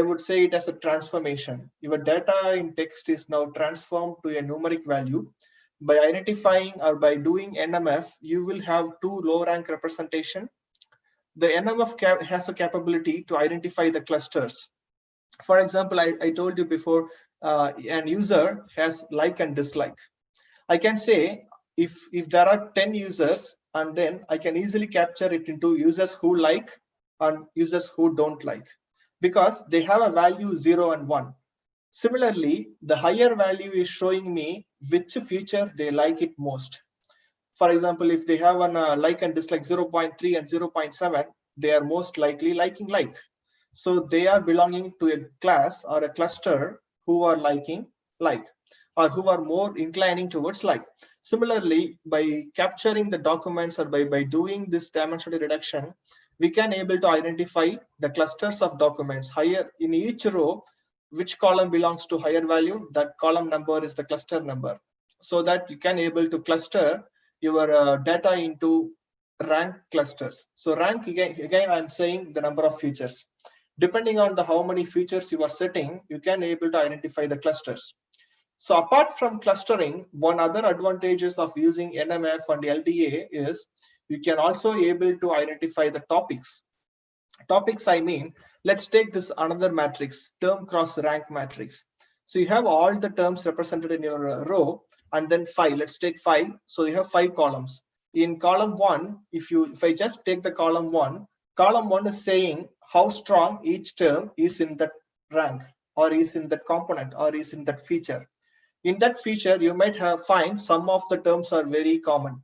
would say it as a transformation. Your data in text is now transformed to a numeric value. By identifying or by doing NMF, you will have two low rank representation. The NMF has a capability to identify the clusters. For example, I told you before, an user has like and dislike. I can say if there are 10 users, and then I can easily capture it into users who like and users who don't like, because they have a value 0 and 1. Similarly, the higher value is showing me which feature they like it most. For example, if they have an like and dislike 0.3 and 0.7, they are most likely liking like. So they are belonging to a class or a cluster who are liking like, or who are more inclining towards like. Similarly, by capturing the documents or by doing this dimensionality reduction, we can able to identify the clusters of documents higher in each row. Which column belongs to higher value, that column number is the cluster number, so that you can able to cluster your data into rank clusters. So rank, again I'm saying the number of features. Depending on the how many features you are setting, you can able to identify the clusters. So apart from clustering, one other advantages of using NMF and LDA is you can also able to identify the topics. Topics, I mean, let's take this another matrix, term cross rank matrix. So you have all the terms represented in your row, and then 5. Let's take 5. So you have 5 columns. In column 1, if I just take the column 1 is saying how strong each term is in that rank, or is in that component, or is in that feature. In that feature, you might find some of the terms are very common.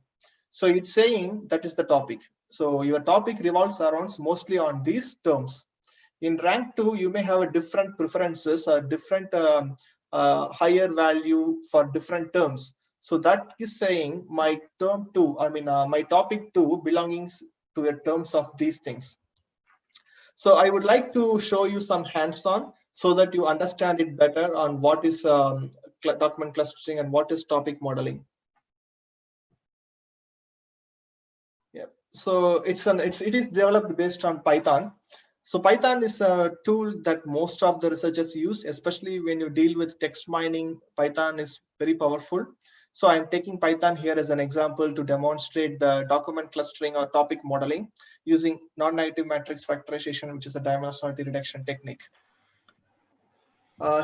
So it's saying that is the topic. So your topic revolves around mostly on these terms. In rank 2, you may have a different preferences or different higher value for different terms. So that is saying my term 2, my topic 2 belongs to the terms of these things. So I would like to show you some hands-on so that you understand it better on what is document clustering and what is topic modeling. Yeah. So it is developed based on Python. So Python is a tool that most of the researchers use, especially when you deal with text mining. Python is very powerful. So I'm taking Python here as an example to demonstrate the document clustering or topic modeling using non-negative matrix factorization, which is a dimensionality reduction technique.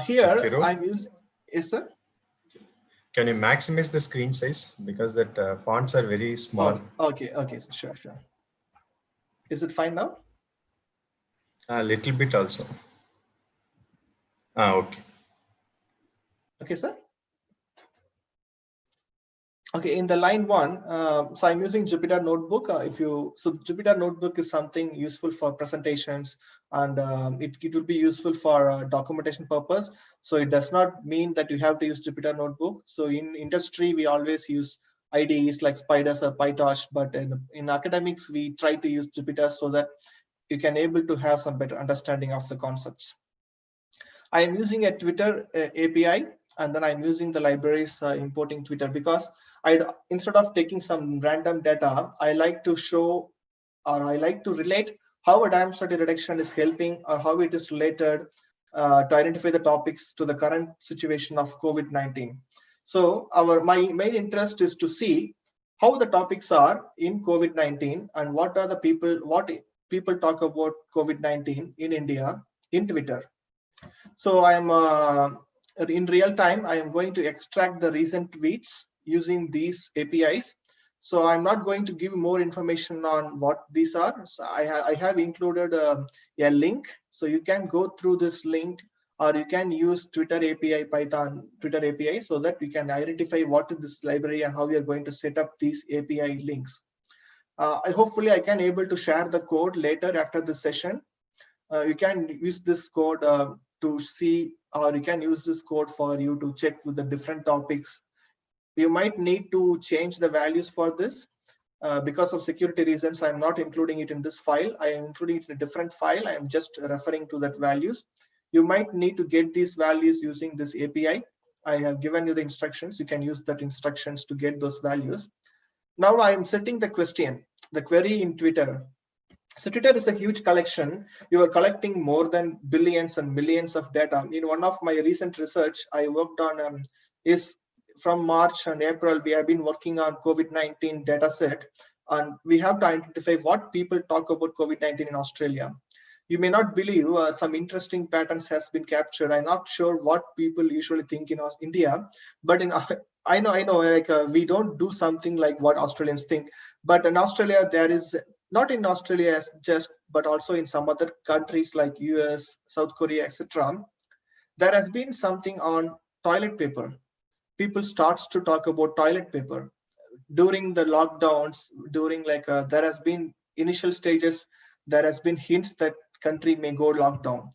Here I'm using, yes sir? Can you maximize the screen size, because that fonts are very small? Okay, sure. Is it fine now? A little bit also. Okay. Okay, sir. Okay, in the line one, so I'm using Jupyter Notebook. So Jupyter Notebook is something useful for presentations, and it will be useful for documentation purpose. So it does not mean that you have to use Jupyter Notebook. So in industry, we always use IDEs like Spiders or PyTorch, but in academics, we try to use Jupyter so that you can able to have some better understanding of the concepts. I am using a Twitter API, and then I'm using the libraries importing Twitter, because instead of taking some random data, I like to show, or I like to relate how a dimensionality reduction is helping, or how it is related to identify the topics to the current situation of COVID-19. So my main interest is to see how the topics are in COVID-19, and what people talk about COVID-19 in India in Twitter. So I'm in real time, I am going to extract the recent tweets using these APIs. So I'm not going to give more information on what these are. So I have included a link. So you can go through this link, or you can use Twitter API, Python Twitter API, so that you can identify what is this library and how we are going to set up these API links. Hopefully I can able to share the code later after this session. You can use this code to see, or you can use this code for you to check with the different topics. You might need to change the values for this. Because of security reasons, I'm not including it in this file. I am including it in a different file. I am just referring to that values. You might need to get these values using this API. I have given you the instructions. You can use that instructions to get those values. Now I am setting the question, the query in Twitter. So Twitter is a huge collection. You are collecting more than billions and millions of data. In one of my recent research I worked on is from March and April, we have been working on COVID-19 data set, and we have to identify what people talk about COVID-19 in Australia. You may not believe some interesting patterns has been captured. I'm not sure what people usually think in India, but in I know, like we don't do something like what Australians think. But in Australia, there is, not in Australia as just, but also in some other countries like US, South Korea, etc. There has been something on toilet paper. People starts to talk about toilet paper during the lockdowns. During there has been initial stages. There has been hints that country may go lockdown.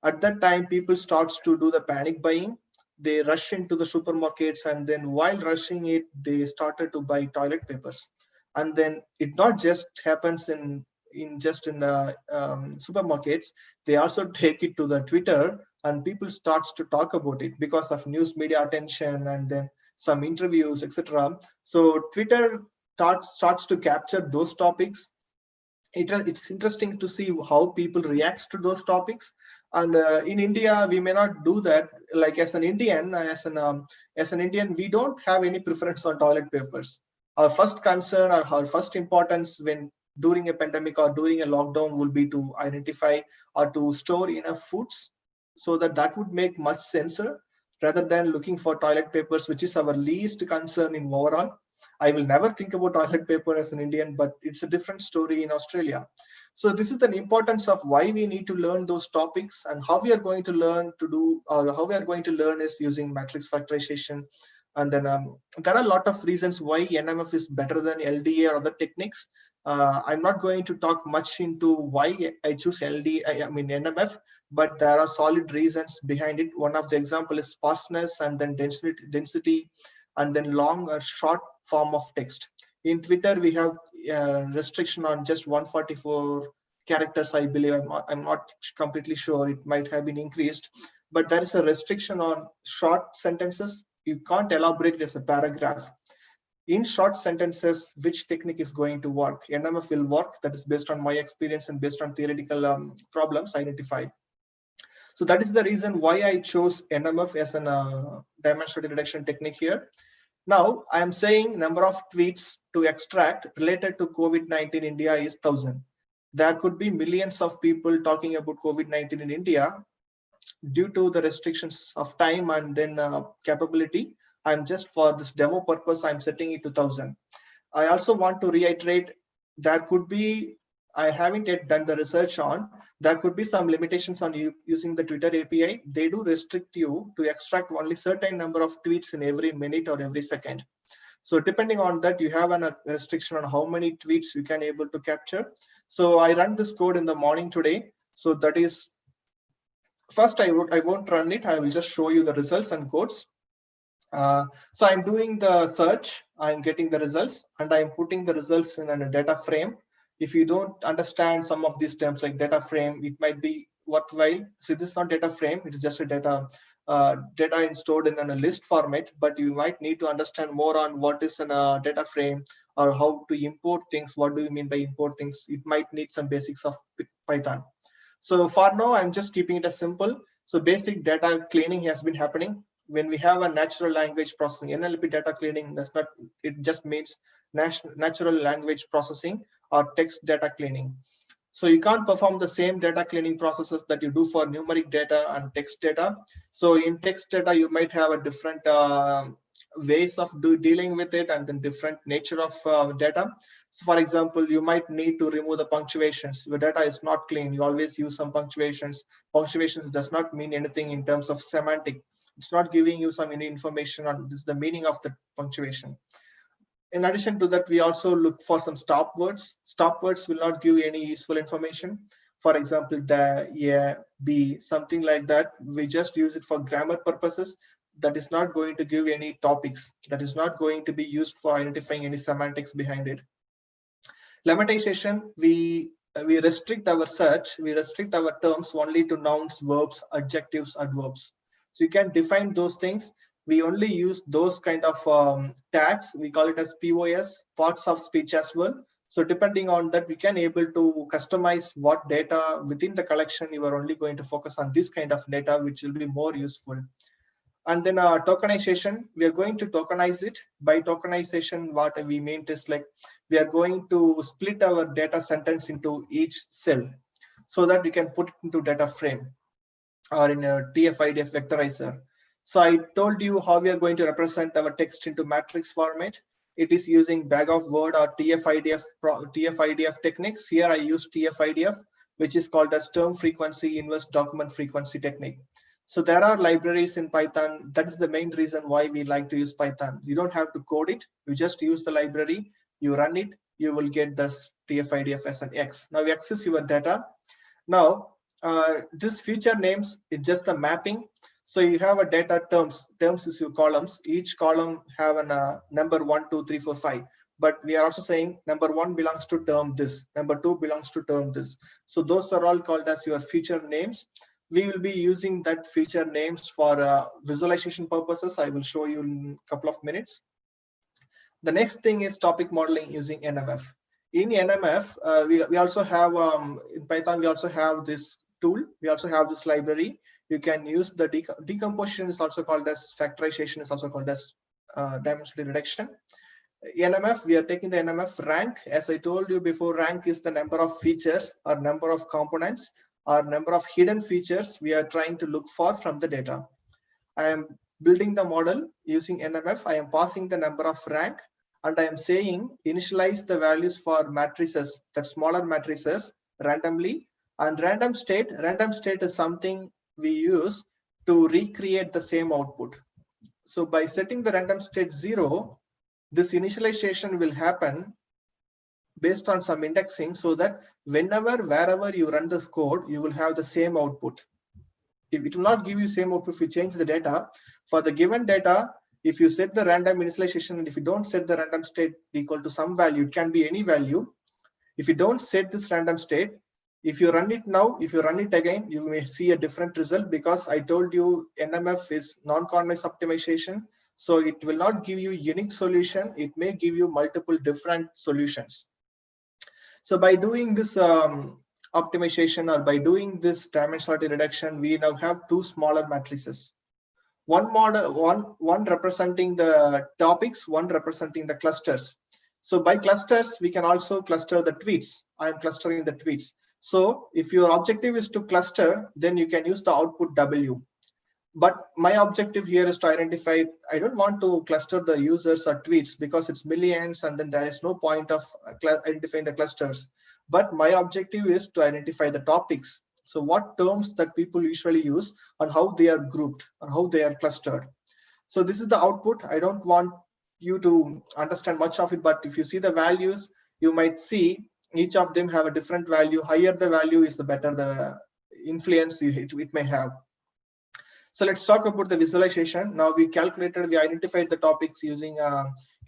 At that time, people starts to do the panic buying. They rush into the supermarkets, and then while rushing it, they started to buy toilet papers. And then it not just happens in supermarkets. They also take it to the Twitter, and people starts to talk about it because of news media attention, and then some interviews, etc. So Twitter starts to capture those topics. It's interesting to see how people react to those topics. And in India, we may not do that. Like as an Indian, we don't have any preference on toilet papers. Our first concern, or our first importance when during a pandemic or during a lockdown, will be to identify or to store enough foods, so that would make much sense, rather than looking for toilet papers, which is our least concern in overall. I will never think about toilet paper as an Indian, but it's a different story in Australia. So this is the importance of why we need to learn those topics, and how we are going to learn to do, or how we are going to learn is using matrix factorization. And then there are a lot of reasons why NMF is better than LDA or other techniques. I'm not going to talk much into why I choose NMF, but there are solid reasons behind it. One of the example is sparseness, and then density, and then long or short form of text. In Twitter, we have restriction on just 144 characters, I believe. I'm not completely sure. It might have been increased, but there is a restriction on short sentences. You can't elaborate it as a paragraph. In short sentences, which technique is going to work? NMF will work. That is based on my experience and based on theoretical problems identified. So that is the reason why I chose NMF as an dimensionality reduction technique here. Now I am saying number of tweets to extract related to COVID-19 India is 1,000. There could be millions of people talking about COVID-19 in India. Due to the restrictions of time and then capability, I'm just, for this demo purpose, I'm setting it to 1,000. I also want to reiterate, there could be I haven't yet done the research on. There could be some limitations on you using the Twitter API. They do restrict you to extract only certain number of tweets in every minute or every second. So depending on that, you have a restriction on how many tweets you can able to capture. So I run this code in the morning today. So that is, first I won't run it. I will just show you the results and codes. So I'm doing the search, I'm getting the results, and I'm putting the results in a data frame. If you don't understand some of these terms like data frame, it might be worthwhile. So this is not data frame, it is just a data stored in a list format, but you might need to understand more on what is in a data frame or how to import things. What do you mean by import things? It might need some basics of Python. So for now, I'm just keeping it as simple. So basic data cleaning has been happening. When we have a natural language processing, NLP data cleaning does not, it just means natural language processing or text data cleaning. So you can't perform the same data cleaning processes that you do for numeric data and text data. So in text data, you might have a different ways of dealing with it and then different nature of data. So for example, you might need to remove the punctuations. Your data is not clean. You always use some punctuations. Punctuations does not mean anything in terms of semantic. It's not giving you some any information on this, the meaning of the punctuation. In addition to that, we also look for some stop words. Stop words will not give any useful information. For example, the, yeah, be, something like that. We just use it for grammar purposes. That is not going to give any topics. That is not going to be used for identifying any semantics behind it. Lemmatization, we restrict our search, we restrict our terms only to nouns, verbs, adjectives, adverbs. So you can define those things. We only use those kind of tags. We call it as POS, parts of speech as well. So depending on that, we can able to customize what data within the collection. You are only going to focus on this kind of data, which will be more useful. And then tokenization, we are going to tokenize it. By tokenization, what we mean is like we are going to split our data sentence into each cell so that we can put it into data frame or in a TF-IDF vectorizer. So I told you how we are going to represent our text into matrix format. It is using bag of word or TF-IDF techniques. Here I use TF-IDF, which is called as term frequency inverse document frequency technique. So there are libraries in Python. That is the main reason why we like to use Python. You don't have to code it. You just use the library, you run it, you will get this TF-IDF as an X. Now you access your data. Now, this feature names is just a mapping. So you have a data terms is your columns. Each column have a number 1, 2, 3, 4, 5. But we are also saying number 1 belongs to term this, number 2 belongs to term this. So those are all called as your feature names. We will be using that feature names for visualization purposes. I will show you in a couple of minutes. The next thing is topic modeling using NMF. In NMF, we also have, in Python, we also have this tool. We also have this library. You can use the decomposition is also called as factorization, is also called as dimensionality reduction. NMF, we are taking the NMF rank. As I told you before, rank is the number of features or number of components or number of hidden features we are trying to look for from the data. I am building the model using NMF. I am passing the number of rank and I am saying initialize the values for matrices, that smaller matrices randomly, and random state is something we use to recreate the same output. So by setting the random state 0, this initialization will happen based on some indexing so that wherever you run this code, you will have the same output. If it will not give you same output if you change the data. For the given data, if you set the random initialization and if you don't set the random state equal to some value, it can be any value. If you don't set this random state, if you run it now, if you run it again, you may see a different result because I told you NMF is non-convex optimization. So it will not give you unique solution. It may give you multiple different solutions. So by doing this optimization or by doing this dimensionality reduction, we now have two smaller matrices. One representing the topics, one representing the clusters. So by clusters, we can also cluster the tweets. I am clustering the tweets. So if your objective is to cluster, then you can use the output W. But my objective here is to identify, I don't want to cluster the users or tweets because it's millions and then there is no point of identifying the clusters. but my objective is to identify the topics. So what terms that people usually use and how they are grouped or how they are clustered. So this is the output. I don't want you to understand much of it, but if you see the values, you might see each of them have a different value. Higher the value is, the better the influence it may have. So let's talk about the visualization. Now we identified the topics using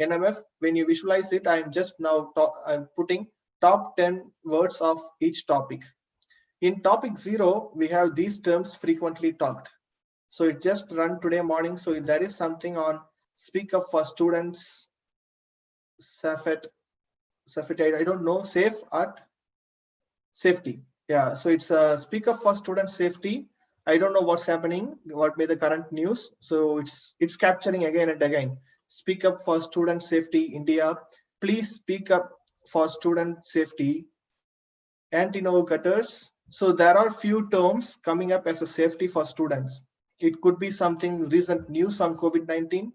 NMF. When you visualize it, I'm just now I'm putting top 10 words of each topic. In topic 0, we have these terms frequently talked. So it just run today morning. So if there is something on speak up for students, Safet, I don't know, safe at safety. Yeah, so it's a speak up for student safety. I don't know what's happening, what may the current news. So it's capturing again and again. Speak up for student safety, India. Please speak up for student safety. Anti-gutters. So there are few terms coming up as a safety for students. It could be something recent news on COVID-19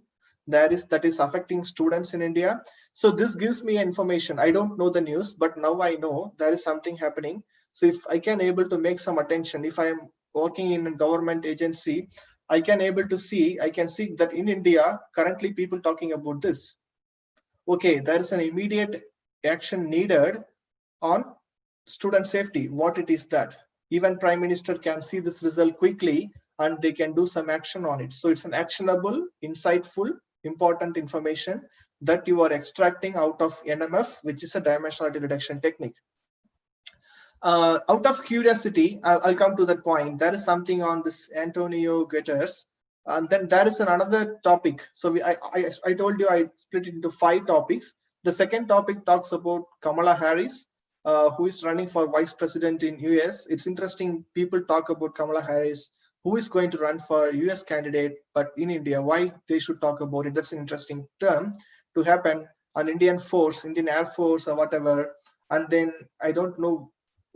that is affecting students in India. So this gives me information. I don't know the news, but now I know there is something happening. So if I can able to make some attention, if I am working in a government agency, I can see that in India, currently people talking about this. Okay, there is an immediate action needed on student safety. What it is that even Prime Minister can see this result quickly and they can do some action on it. So it's an actionable, insightful, important information that you are extracting out of NMF, which is a dimensionality reduction technique. Out of curiosity, I'll come to that point. There is something on this Antonio Guterres, and then there is another topic. So I told you I split it into 5 topics. The second topic talks about Kamala Harris, who is running for vice president in US. It's interesting. People talk about Kamala Harris, who is going to run for US candidate, but in India, why they should talk about it? That's an interesting term to happen. An Indian force, Indian Air Force or whatever. And then I don't know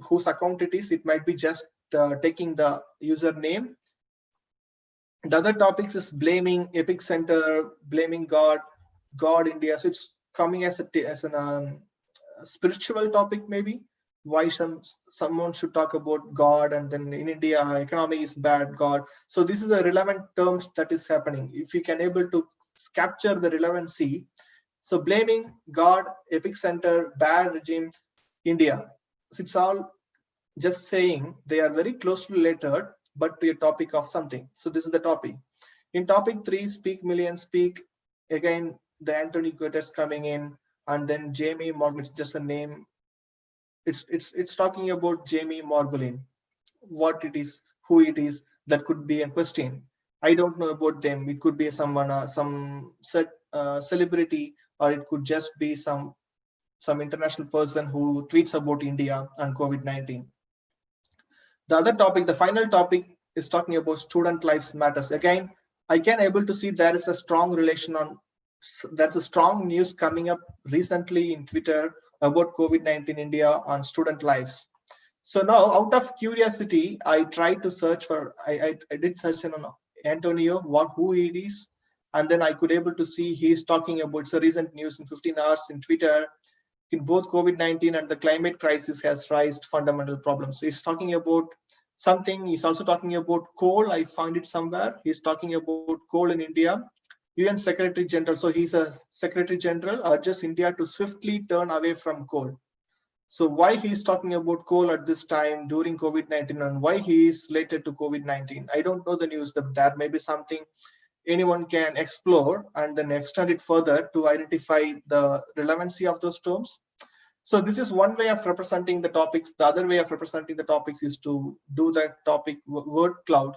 whose account it is. It might be just taking the username. The other topics is blaming epicenter, blaming God India. So it's coming as an spiritual topic, maybe why someone should talk about God, and then in India economy is bad, God. So this is the relevant terms that is happening. If you can able to capture the relevancy, so blaming God, epicenter, bad regime, India. So it's all just saying they are very closely related, but to a topic of something. So this is the topic. In topic 3, speak million, speak again, the Anthony Guterres coming in, and then Jamie Morgan, it's just a name. It's talking about Jamie Morgulin, what it is, who it is. That could be a question. I don't know about them. It could be someone, some celebrity, or it could just be some international person who tweets about India and COVID-19. The other topic, the final topic, is talking about student lives matters. Again, I can able to see there is a strong relation on. There's a strong news coming up recently in Twitter about COVID-19 India on student lives. So now, out of curiosity, I tried to search for. I did search on Antonio, who he is, and then I could able to see he's talking about the recent news in 15 hours in Twitter. In both COVID-19 and the climate crisis has raised fundamental problems. So he's talking about something. He's also talking about coal. I found it somewhere. He's talking about coal in India. UN Secretary General, so he's a Secretary General, urges India to swiftly turn away from coal. So why he's talking about coal at this time during COVID-19, and why he is related to COVID-19? I don't know the news. That there may be something anyone can explore and then extend it further to identify the relevancy of those terms. So this is one way of representing the topics. The other way of representing the topics is to do the topic word cloud.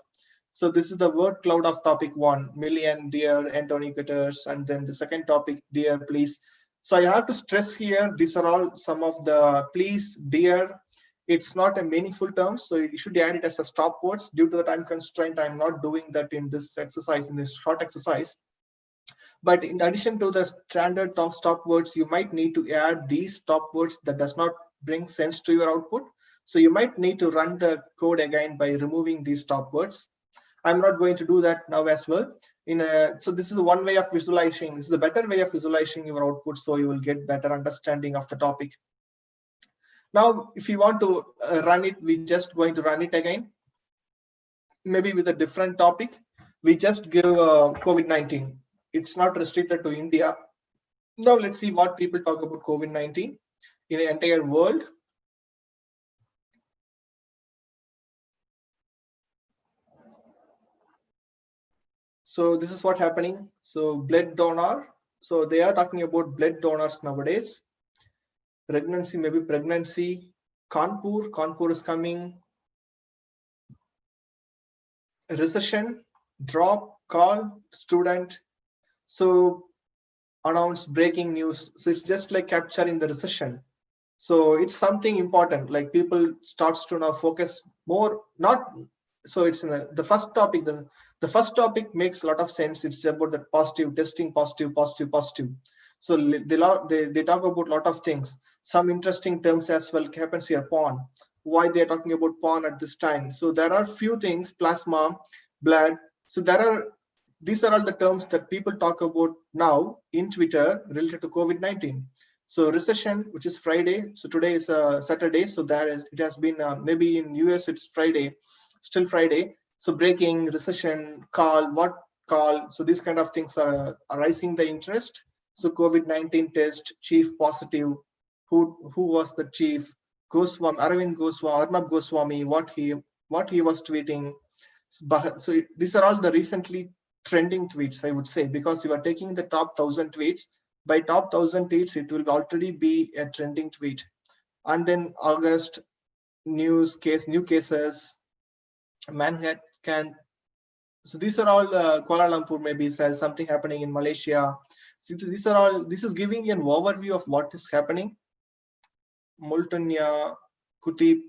So this is the word cloud of topic 1, million, dear, Anthony Guterres, and then the second topic, dear, please. So I have to stress here, these are all some of the please, dear. It's not a meaningful term, so you should add it as a stop words. Due to the time constraint, I'm not doing that in this exercise, in this short exercise. But in addition to the standard stop words, you might need to add these stop words that does not bring sense to your output. So you might need to run the code again by removing these stop words. I'm not going to do that now as well. So this is one way of visualizing. This is the better way of visualizing your output, so you will get better understanding of the topic. Now, if you want to run it, we just going to run it again, maybe with a different topic. We just give COVID-19. It's not restricted to India. Now let's see what people talk about COVID-19 in the entire world. So this is what happening. So blood donor. So they are talking about blood donors nowadays. Pregnancy, maybe pregnancy. Kanpur is coming. Recession, drop, call, student. So announce breaking news. So it's just like capturing the recession. So it's something important, like people starts to now focus more, not, so it's in the first topic, the first topic makes a lot of sense. It's about the positive testing, positive. So they talk about a lot of things, some interesting terms as well happens here. Porn, why they're talking about porn at this time. So there are few things, plasma, blood. So these are all the terms that people talk about now in Twitter related to COVID-19. So recession, which is Friday. So today is Saturday. So it has been maybe in US it's Friday, still Friday. So breaking, recession, call, what call. So these kind of things are rising the interest. So COVID-19 test, chief positive. Who was the chief? Goswami, Arnab Goswami, what he was tweeting. So these are all the recently trending tweets, I would say, because you are taking the top 1,000 tweets. By top 1,000 tweets, it will already be a trending tweet. And then August, new cases, Manhattan. So these are all Kuala Lumpur, maybe says something happening in Malaysia. So this is giving an overview of what is happening. Multania Kuti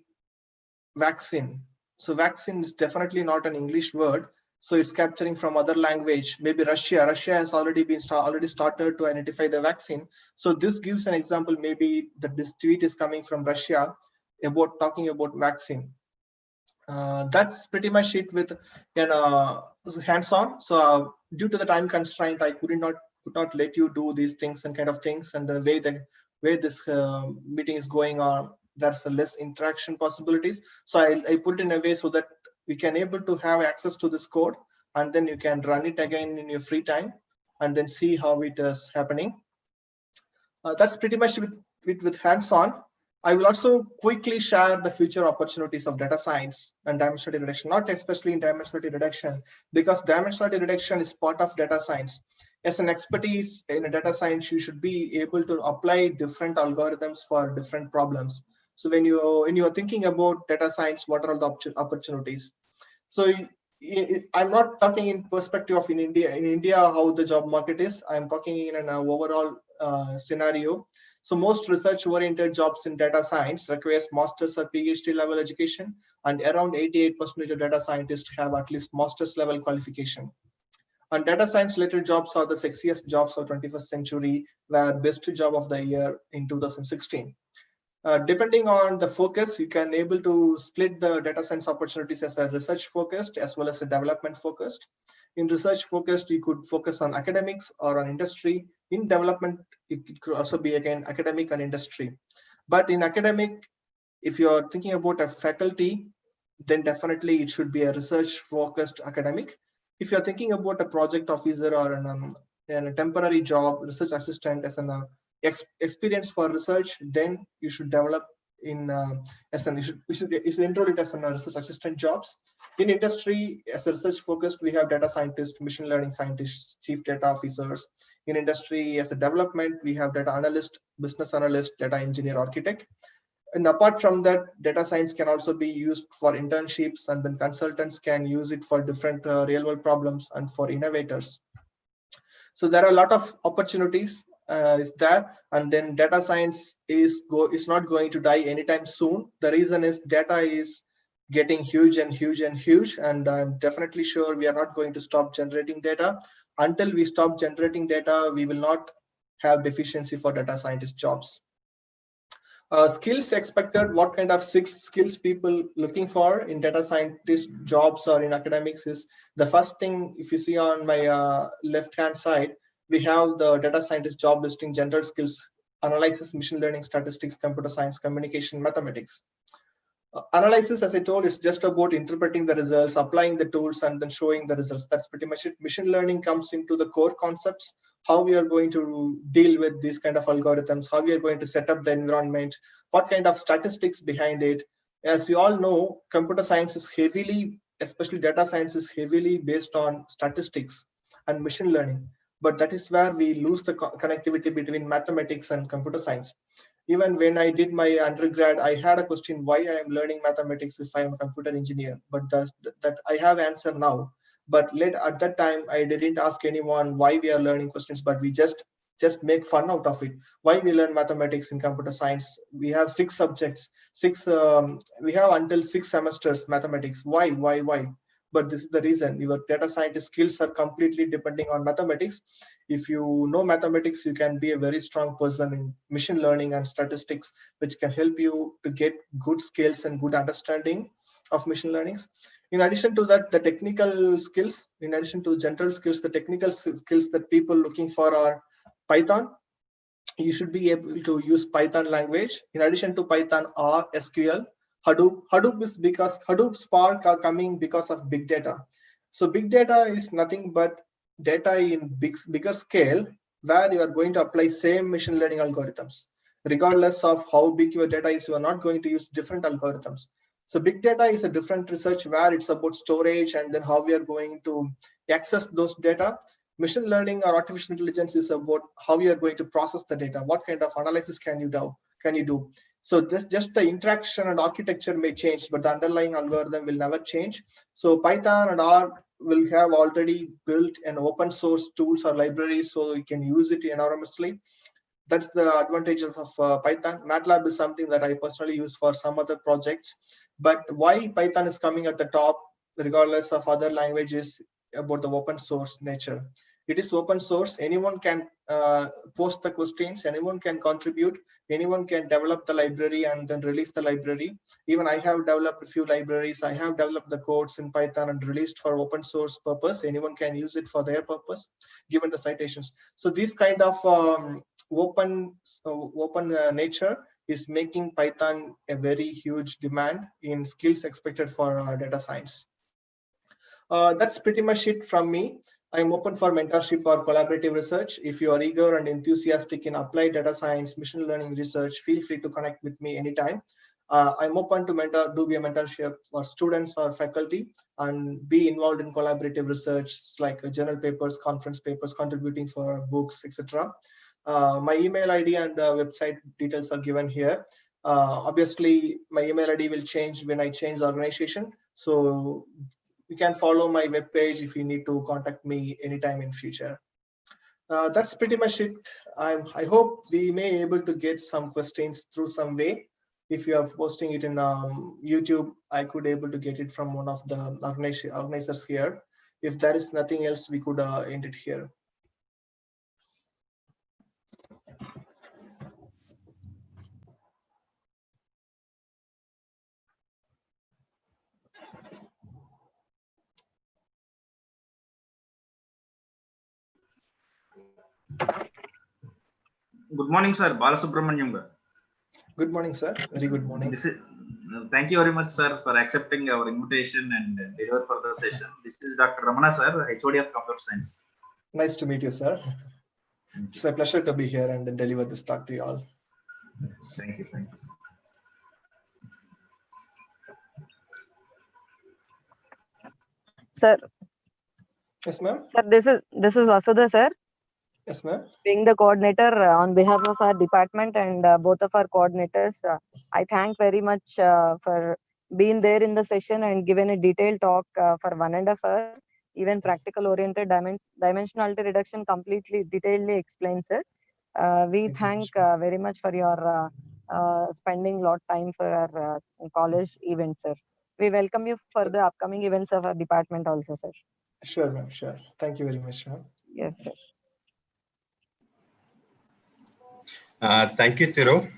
vaccine. So vaccine is definitely not an English word. So it's capturing from other language. Maybe Russia has already started to identify the vaccine. So this gives an example. Maybe that this tweet is coming from Russia about talking about vaccine. That's pretty much it with hands-on. So due to the time constraint, I could not let you do these things and kind of things. And the way this meeting is going on, there's a less interaction possibilities. So I put it in a way so that we can able to have access to this code, and then you can run it again in your free time and then see how it is happening. That's pretty much with hands-on. I will also quickly share the future opportunities of data science and dimensionality reduction, not especially in dimensionality reduction, because dimensionality reduction is part of data science. As an expertise in a data science, you should be able to apply different algorithms for different problems. So when you are thinking about data science, what are the opportunities? So I'm not talking in perspective of in India how the job market is. I'm talking in an overall scenario. So most research-oriented jobs in data science requires master's or PhD level education, and around 88% of data scientists have at least master's level qualification. And data science related jobs are the sexiest jobs of 21st century, where best job of the year in 2016. Depending on the focus, you can able to split the data science opportunities as a research focused as well as a development focused. In research focused, you could focus on academics or on industry. In development, it could also be again academic and industry. But in academic, if you're thinking about a faculty, then definitely it should be a research focused academic. If you're thinking about a project officer or a temporary job, research assistant as an experience for research, then you should develop in you should enroll it as a research assistant jobs. In industry, as a research focused, we have data scientists, machine learning scientists, chief data officers. In industry, as a development, we have data analyst, business analyst, data engineer, architect. And apart from that, data science can also be used for internships, and then consultants can use it for different real world problems and for innovators. So there are a lot of opportunities is there, and then data science is not going to die anytime soon. The reason is data is getting huge, and I'm definitely sure we are not going to stop generating data. Until we stop generating data, we will not have deficiency for data scientist jobs. Skills expected, what kind of skills people looking for in data scientist jobs or in academics is the first thing. If you see on my left hand side, we have the data scientist job listing general skills analysis, machine learning, statistics, computer science, communication, mathematics. Analysis, as I told, is just about interpreting the results, applying the tools, and then showing the results. That's pretty much it. Machine learning comes into the core concepts, how we are going to deal with these kind of algorithms, how we are going to set up the environment, what kind of statistics behind it. As you all know, computer science is heavily, especially data science, is heavily based on statistics and machine learning. But that is where we lose the connectivity between mathematics and computer science. Even when I did my undergrad, I had a question why I am learning mathematics if I am a computer engineer, but that I have answer now. But at that time, I didn't ask anyone why we are learning questions, but we just make fun out of it. Why we learn mathematics in computer science? We have 6 subjects, we have until 6 semesters mathematics. Why? But this is the reason. Your data scientist skills are completely depending on mathematics. If you know mathematics, you can be a very strong person in machine learning and statistics, which can help you to get good skills and good understanding of machine learnings. In addition to that, the technical skills, in addition to general skills, the technical skills that people looking for are Python. You should be able to use Python language. In addition to Python, R, SQL, Hadoop is because Hadoop, Spark are coming because of big data. So big data is nothing but data in bigger scale, where you are going to apply same machine learning algorithms. Regardless of how big your data is, you are not going to use different algorithms. So big data is a different research where it's about storage and then how we are going to access those data. Machine learning or artificial intelligence is about how you are going to process the data. What kind of analysis can you do? So this just the interaction and architecture may change, but the underlying algorithm will never change. So Python and R will have already built an open source tools or libraries, so you can use it enormously. That's the advantages of Python. MATLAB is something that I personally use for some other projects. But why Python is coming at the top, regardless of other languages, about the open source nature. It is open source. Anyone can post the questions. Anyone can contribute. Anyone can develop the library and then release the library. Even I have developed a few libraries. I have developed the codes in Python and released for open source purpose. Anyone can use it for their purpose, given the citations. So this kind of open nature is making Python a very huge demand in skills expected for data science. That's pretty much it from me. I'm open for mentorship or collaborative research. If you are eager and enthusiastic in applied data science, machine learning research, feel free to connect with me anytime. I'm open to do be a mentorship for students or faculty and be involved in collaborative research like journal papers, conference papers, contributing for books, etc. My email ID and website details are given here. Obviously, my email ID will change when I change the organization. So you can follow my webpage if you need to contact me anytime in future. That's pretty much it. I hope we may able to get some questions through some way. If you are posting it in YouTube, I could able to get it from one of the organizers here. If there is nothing else, we could end it here. Good morning, sir. Balasubramaniam. Good morning, sir. Very good morning. Thank you very much, sir, for accepting our invitation and deliver for the session. This is Dr. Ramana, sir, HOD of Computer Science. Nice to meet you, sir. It's my pleasure to be here and then deliver this talk to you all. Thank you. Thank you, Sir. Yes, ma'am. Sir, this is Vasudha, sir. Yes, ma'am. Being the coordinator on behalf of our department and both of our coordinators, I thank very much for being there in the session and given a detailed talk for 1.5 hours. Even practical oriented dimensionality reduction completely detailedly explained, sir. We thank very much for your spending lot time for our college event, sir. We welcome you for the upcoming events of our department also, sir. Sure, ma'am. Sure. Thank you very much, ma'am. Yes, sir. Thank you, Thiru.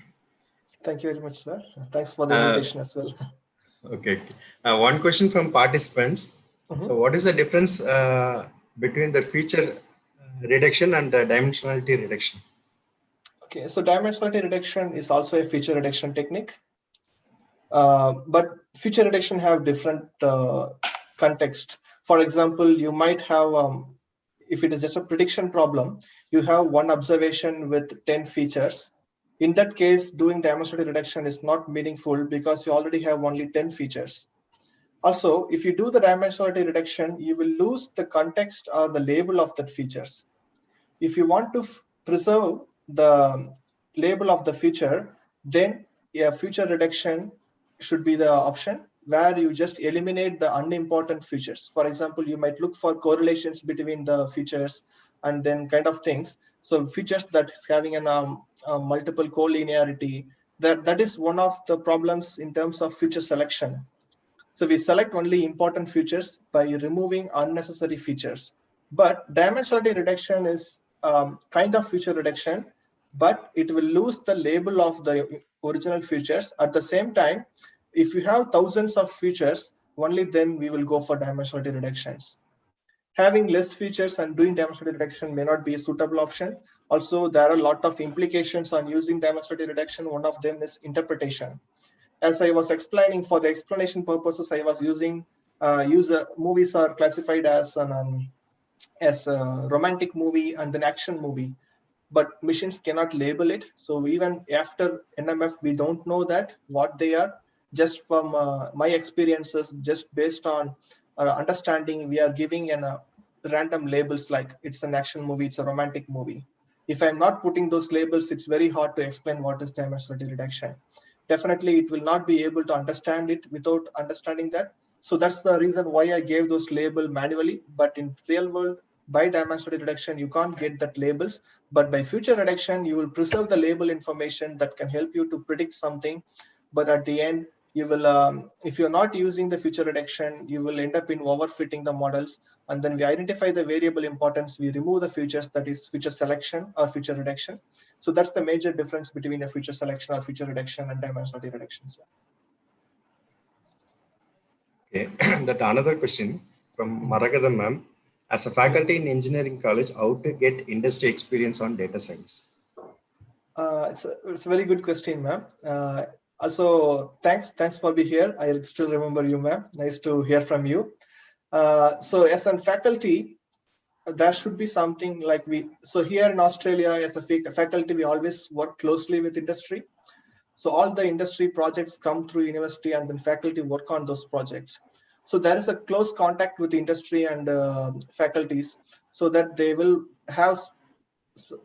Thank you very much, sir. Thanks for the invitation as well. Okay. One question from participants. So what is the difference between the feature reduction and the dimensionality reduction? Okay, so dimensionality reduction is also a feature reduction technique. But feature reduction have different context. For example, you might have, if it is just a prediction problem, you have one observation with 10 features. In that case, doing dimensionality reduction is not meaningful because you already have only 10 features. Also, if you do the dimensionality reduction, you will lose the context or the label of that features. If you want to preserve the label of the feature, then a feature reduction should be the option where you just eliminate the unimportant features. For example, you might look for correlations between the features and then kind of things. So features that having an multiple collinearity, that is one of the problems in terms of feature selection. So we select only important features by removing unnecessary features. But dimensionality reduction is kind of feature reduction, but it will lose the label of the original features. At the same time, if you have thousands of features, only then we will go for dimensionality reductions. Having less features and doing dimensionality reduction may not be a suitable option. Also, there are a lot of implications on using dimensionality reduction. One of them is interpretation. As I was explaining, for the explanation purposes, I was using movies are classified as a romantic movie and an action movie, but machines cannot label it. So even after NMF, we don't know that what they are. Just from my experiences, just based on our understanding, we are giving random labels like it's an action movie, it's a romantic movie. If I'm not putting those labels, it's very hard to explain what is dimensionality reduction. Definitely, it will not be able to understand it without understanding that. So that's the reason why I gave those label manually. But in real world, by dimensionality reduction, you can't get that labels. But by feature reduction, you will preserve the label information that can help you to predict something. But at the end, you will, if you're not using the feature reduction, you will end up in overfitting the models. And then we identify the variable importance, we remove the features, that is feature selection or feature reduction. So that's the major difference between a feature selection or feature reduction and dimensionality reductions. Okay, that another question from Maragadam ma'am. As a faculty in engineering college, how to get industry experience on data science? It's a very good question, ma'am. Also, thanks for being here. I still remember you, ma'am. Nice to hear from you. So as a faculty, there should be something like so here in Australia, as a faculty, we always work closely with industry. So all the industry projects come through university and then faculty work on those projects. So there is a close contact with industry and faculties so that they will have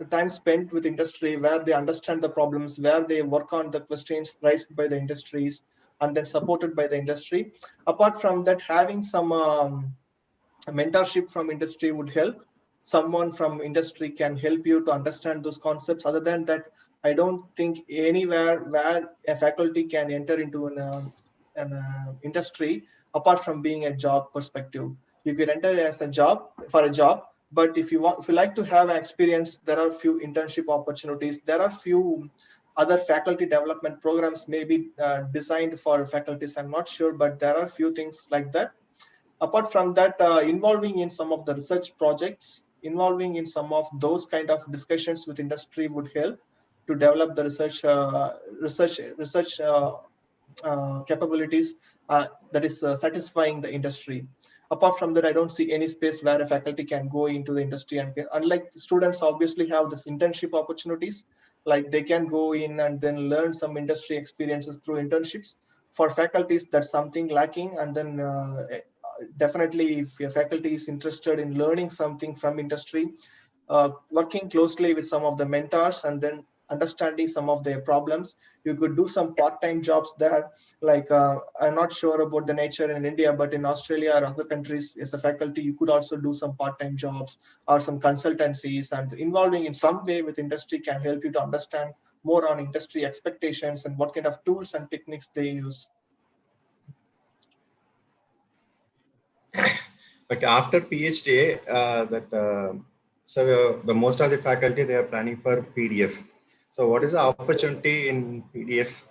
time spent with industry where they understand the problems, where they work on the questions raised by the industries and then supported by the industry. Apart from that, having some mentorship from industry would help. Someone from industry can help you to understand those concepts. Other than that, I don't think anywhere where a faculty can enter into an industry apart from being a job perspective. You could enter as a job for a job, but if you like to have an experience, there are few internship opportunities. There are few other faculty development programs maybe designed for faculties. I'm not sure, but there are few things like that. Apart from that, involving in some of the research projects, involving in some of those kind of discussions with industry would help to develop the research capabilities that is satisfying the industry. Apart from that, I don't see any space where a faculty can go into the industry. And unlike students obviously have this internship opportunities, like they can go in and then learn some industry experiences through internships. For faculties, that's something lacking. And then definitely, if your faculty is interested in learning something from industry, working closely with some of the mentors and then understanding some of their problems, you could do some part-time jobs there. Like I'm not sure about the nature in India, but in Australia or other countries, as a faculty, you could also do some part-time jobs or some consultancies, and involving in some way with industry can help you to understand more on industry expectations and what kind of tools and techniques they use. But after PhD, so the most of the faculty, they are planning for PDF. So what is the opportunity in PDF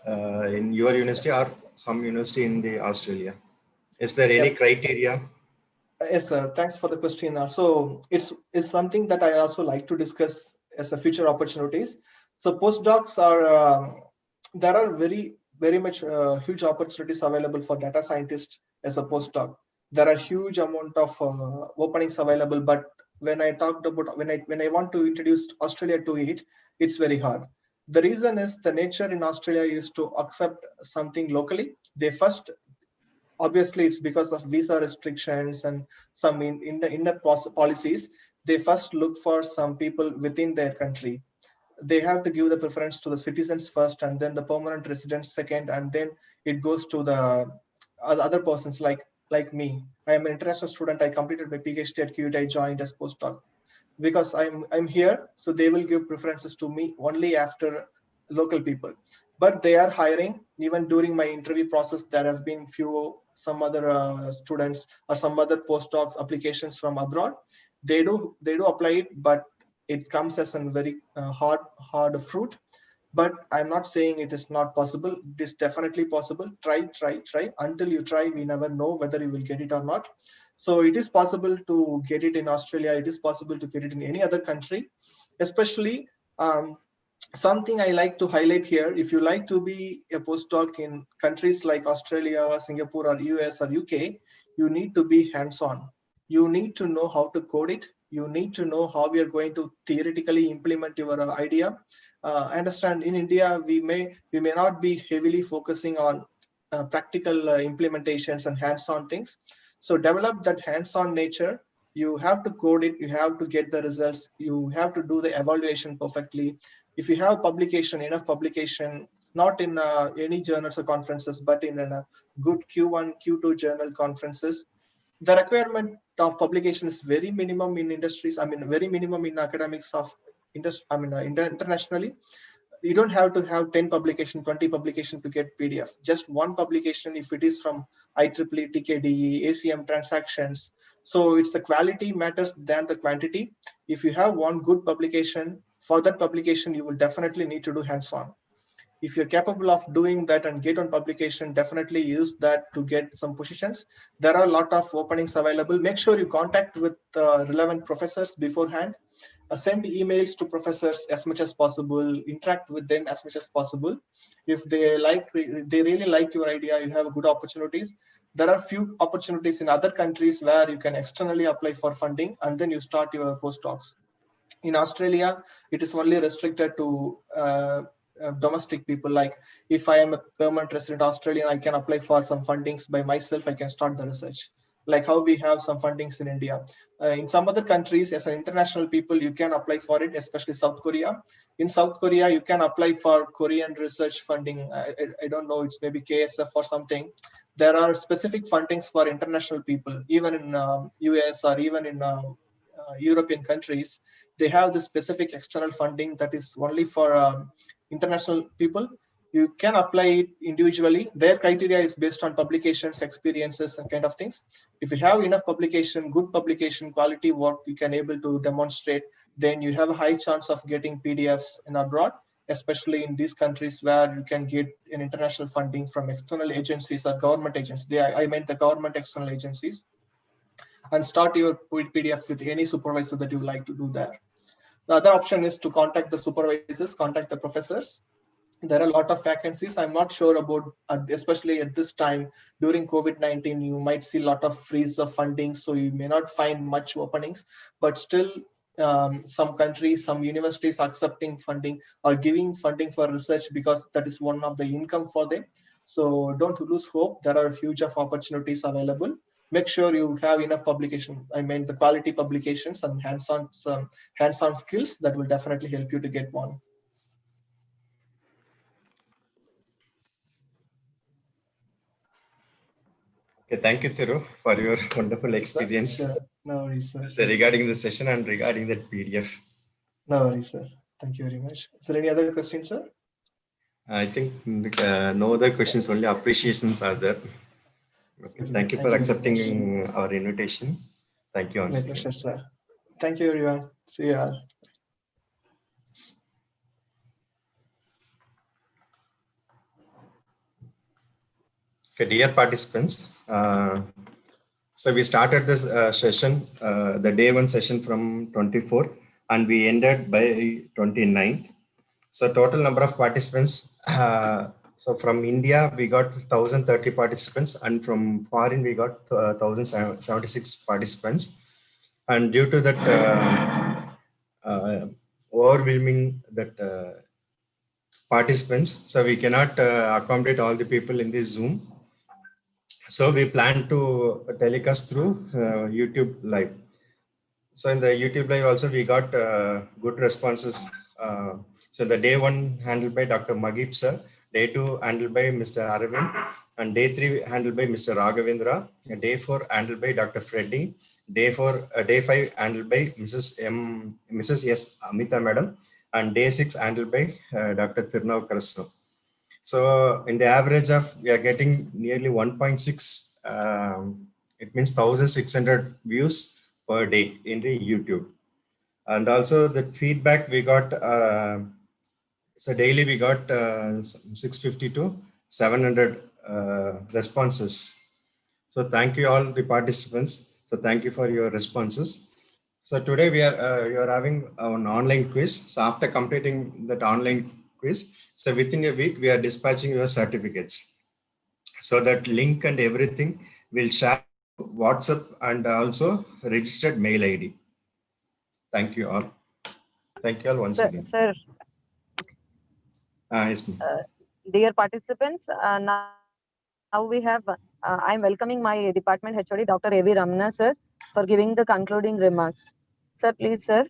in your university or some university in the Australia? Is there any criteria? Yes, sir. Thanks for the question. So it's something that I also like to discuss as a future opportunities. So postdocs are, there are very much huge opportunities available for data scientists as a postdoc. There are huge amount of openings available, but when I talked about, when I want to introduce Australia to it, it's very hard. The reason is the nature in Australia is to accept something locally. They first, obviously it's because of visa restrictions and some in the inner policies, they first look for some people within their country. They have to give the preference to the citizens first, and then the permanent residents second, and then it goes to the other persons like me. I am an international student. I completed my PhD at QUT. I joined as postdoc because I'm here, so they will give preferences to me only after local people. But they are hiring. Even during my interview process, there has been some other students or some other postdocs applications from abroad. They do apply it, but it comes as a very hard fruit. But I'm not saying it is not possible. It is definitely possible. Try. Until you try, we never know whether you will get it or not. So it is possible to get it in Australia. It is possible to get it in any other country, especially something I like to highlight here. If you like to be a postdoc in countries like Australia, Singapore, or US or UK, you need to be hands-on. You need to know how to code it. You need to know how we are going to theoretically implement your idea. I understand in India, we may not be heavily focusing on practical implementations and hands-on things. So develop that hands-on nature. You have to code it. You have to get the results. You have to do the evaluation perfectly. If you have enough publication, not in any journals or conferences, but in a good Q1, Q2 journal conferences, the requirement of publication is very minimum in industries. I mean, very minimum in academics of internationally. You don't have to have 10 publication, 20 publication to get PDF. Just one publication if it is from IEEE, TKDE, ACM transactions. So it's the quality matters than the quantity. If you have one good publication, for that publication, you will definitely need to do hands-on. If you're capable of doing that and get on publication, definitely use that to get some positions. There are a lot of openings available. Make sure you contact with relevant professors beforehand. Send emails to professors as much as possible, interact with them as much as possible. If they really like your idea, you have good opportunities. There are few opportunities in other countries where you can externally apply for funding and then you start your postdocs. In Australia, it is only restricted to domestic people. Like if I am a permanent resident Australian, I can apply for some fundings by myself. I can start the research. Like how we have some fundings in India. In some other countries, as an international people, you can apply for it, especially South Korea. In South Korea, you can apply for Korean research funding. I don't know, it's maybe KSF or something. There are specific fundings for international people, even in US or even in European countries. They have the specific external funding that is only for international people. You can apply it individually. Their criteria is based on publications, experiences, and kind of things. If you have enough publication, good publication, quality work you can able to demonstrate, then you have a high chance of getting PDFs in abroad, especially in these countries where you can get an international funding from external agencies or government agencies. I meant the government external agencies. And start your PDF with any supervisor that you like to do there. The other option is to contact the supervisors, contact the professors. There are a lot of vacancies. I'm not sure about, especially at this time during COVID-19, you might see a lot of freeze of funding, so you may not find much openings, but still some countries, some universities are accepting funding or giving funding for research because that is one of the income for them. So don't lose hope. There are huge of opportunities available. Make sure you have enough publication. I mean the quality publications and hands-on skills that will definitely help you to get one. Okay, thank you, Thiru, for your wonderful experience. Sure. No worries, sir. So regarding the session and regarding that PDF. No worries, sir. Thank you very much. Is there any other questions, sir? I think no other questions, only appreciations are there. Okay, thank you for accepting our invitation. Thank you. My pleasure, sir. Thank you, everyone. See you all. Okay, dear participants, so we started this session, the day one session from 24th, and we ended by 29th. So total number of participants. So from India, we got 1,030 participants, and from foreign, we got 1,076 participants. And due to that overwhelming that participants, so we cannot accommodate all the people in this Zoom. So we plan to telecast through YouTube Live. So in the YouTube Live also we got good responses. So the day one handled by Dr. Magib sir, day two handled by Mr. Aravind, and day three handled by Mr. Raghavendra, day four handled by Dr. Freddy, day five handled by Mrs. S. Amita madam, and day six handled by Dr. Thirunavukarasu. So in the average of, we are getting nearly 1.6, it means 1,600 views per day in the YouTube. And also the feedback we got, so daily we got 650 to 700 responses. So thank you all the participants. So thank you for your responses. So today we are having an online quiz. So after completing that online quiz, so within a week we are dispatching your certificates. So that link and everything will share WhatsApp and also registered mail ID. Thank you all. Thank you all once again. Sir, Yes, dear participants, now we have, I'm welcoming my department HOD, Dr. A.V. Ramana, sir, for giving the concluding remarks. Sir, please, sir.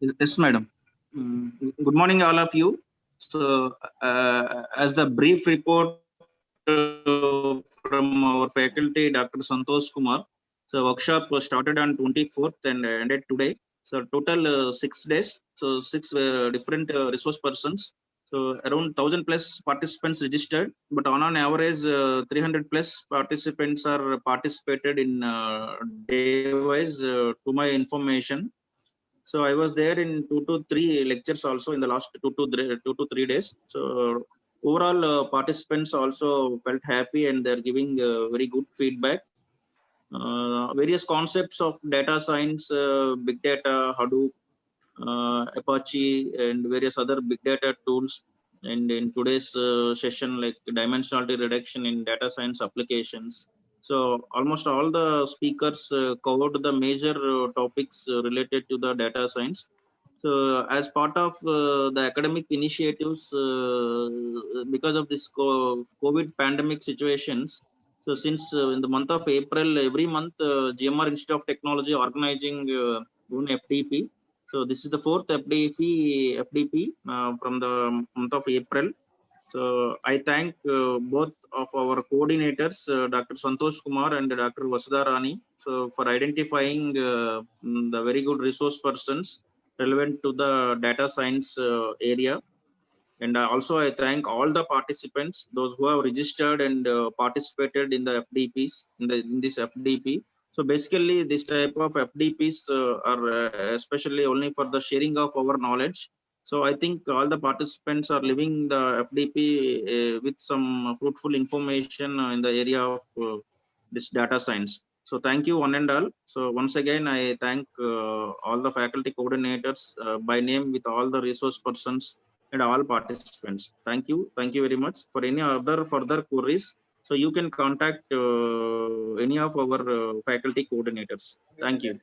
Yes, madam. Good morning, all of you. So, as the brief report from our faculty, Dr. Santosh Kumar. So, workshop was started on 24th and ended today. So, total 6 days. So, six different resource persons. So, around 1,000 plus participants registered, but on an average, 300 plus participants are participated in day wise. To my information, so I was there in 2 to 3 lectures also in the last 2 to 3 days. So overall, participants also felt happy and they're giving very good feedback. Various concepts of data science, big data, Hadoop, Apache, and various other big data tools. And in today's session, like dimensionality reduction in data science applications. So almost all the speakers covered the major topics related to the data science. So as part of the academic initiatives, because of this COVID pandemic situations, so since in the month of April, every month, GMR Institute of Technology organizing one FDP. So this is the fourth FDP from the month of April. So I thank both of our coordinators, Dr. Santosh Kumar and Dr. Vasudha Rani, so for identifying the very good resource persons relevant to the data science area. And also I thank all the participants, those who have registered and participated in the FDPs, in this FDP. So basically this type of FDPs are especially only for the sharing of our knowledge. So I think all the participants are living the FDP with some fruitful information in the area of this data science. So thank you one and all. So once again, I thank all the faculty coordinators by name with all the resource persons and all participants. Thank you. Thank you very much. For any other further queries, so you can contact any of our faculty coordinators. Thank you.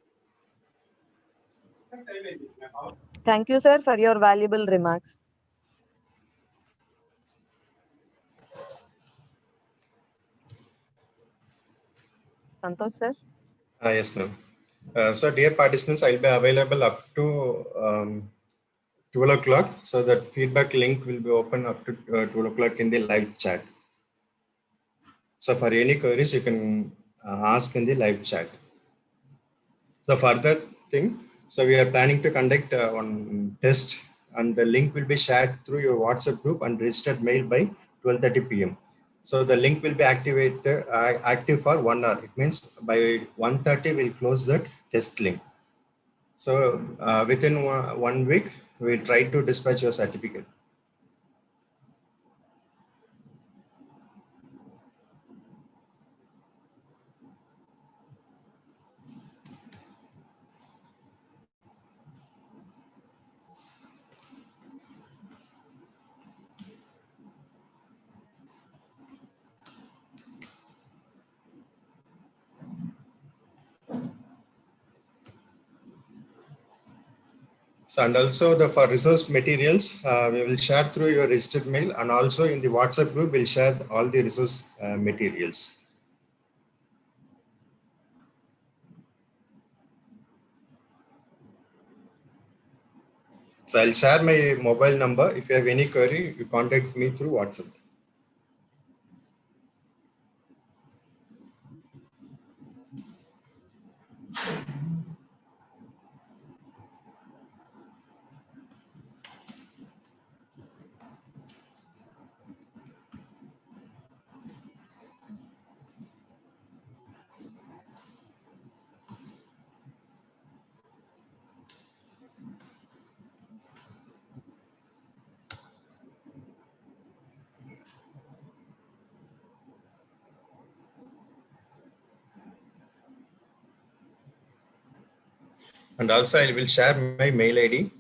Thank you, sir, for your valuable remarks. Santosh, sir. Yes, ma'am. So dear participants, I'll be available up to 12 o'clock. So that feedback link will be open up to 12 o'clock in the live chat. So for any queries, you can ask in the live chat. So further thing, so we are planning to conduct one test, and the link will be shared through your WhatsApp group and registered mail by 12:30 p.m. So the link will be activated active for 1 hour. It means by 1:30 we'll close that test link. So within 1 week, we'll try to dispatch your certificate. So, and also for resource materials, we will share through your registered mail, and also in the WhatsApp group, we'll share all the resource materials. So I'll share my mobile number. If you have any query, you contact me through WhatsApp. And also I will share my mail ID.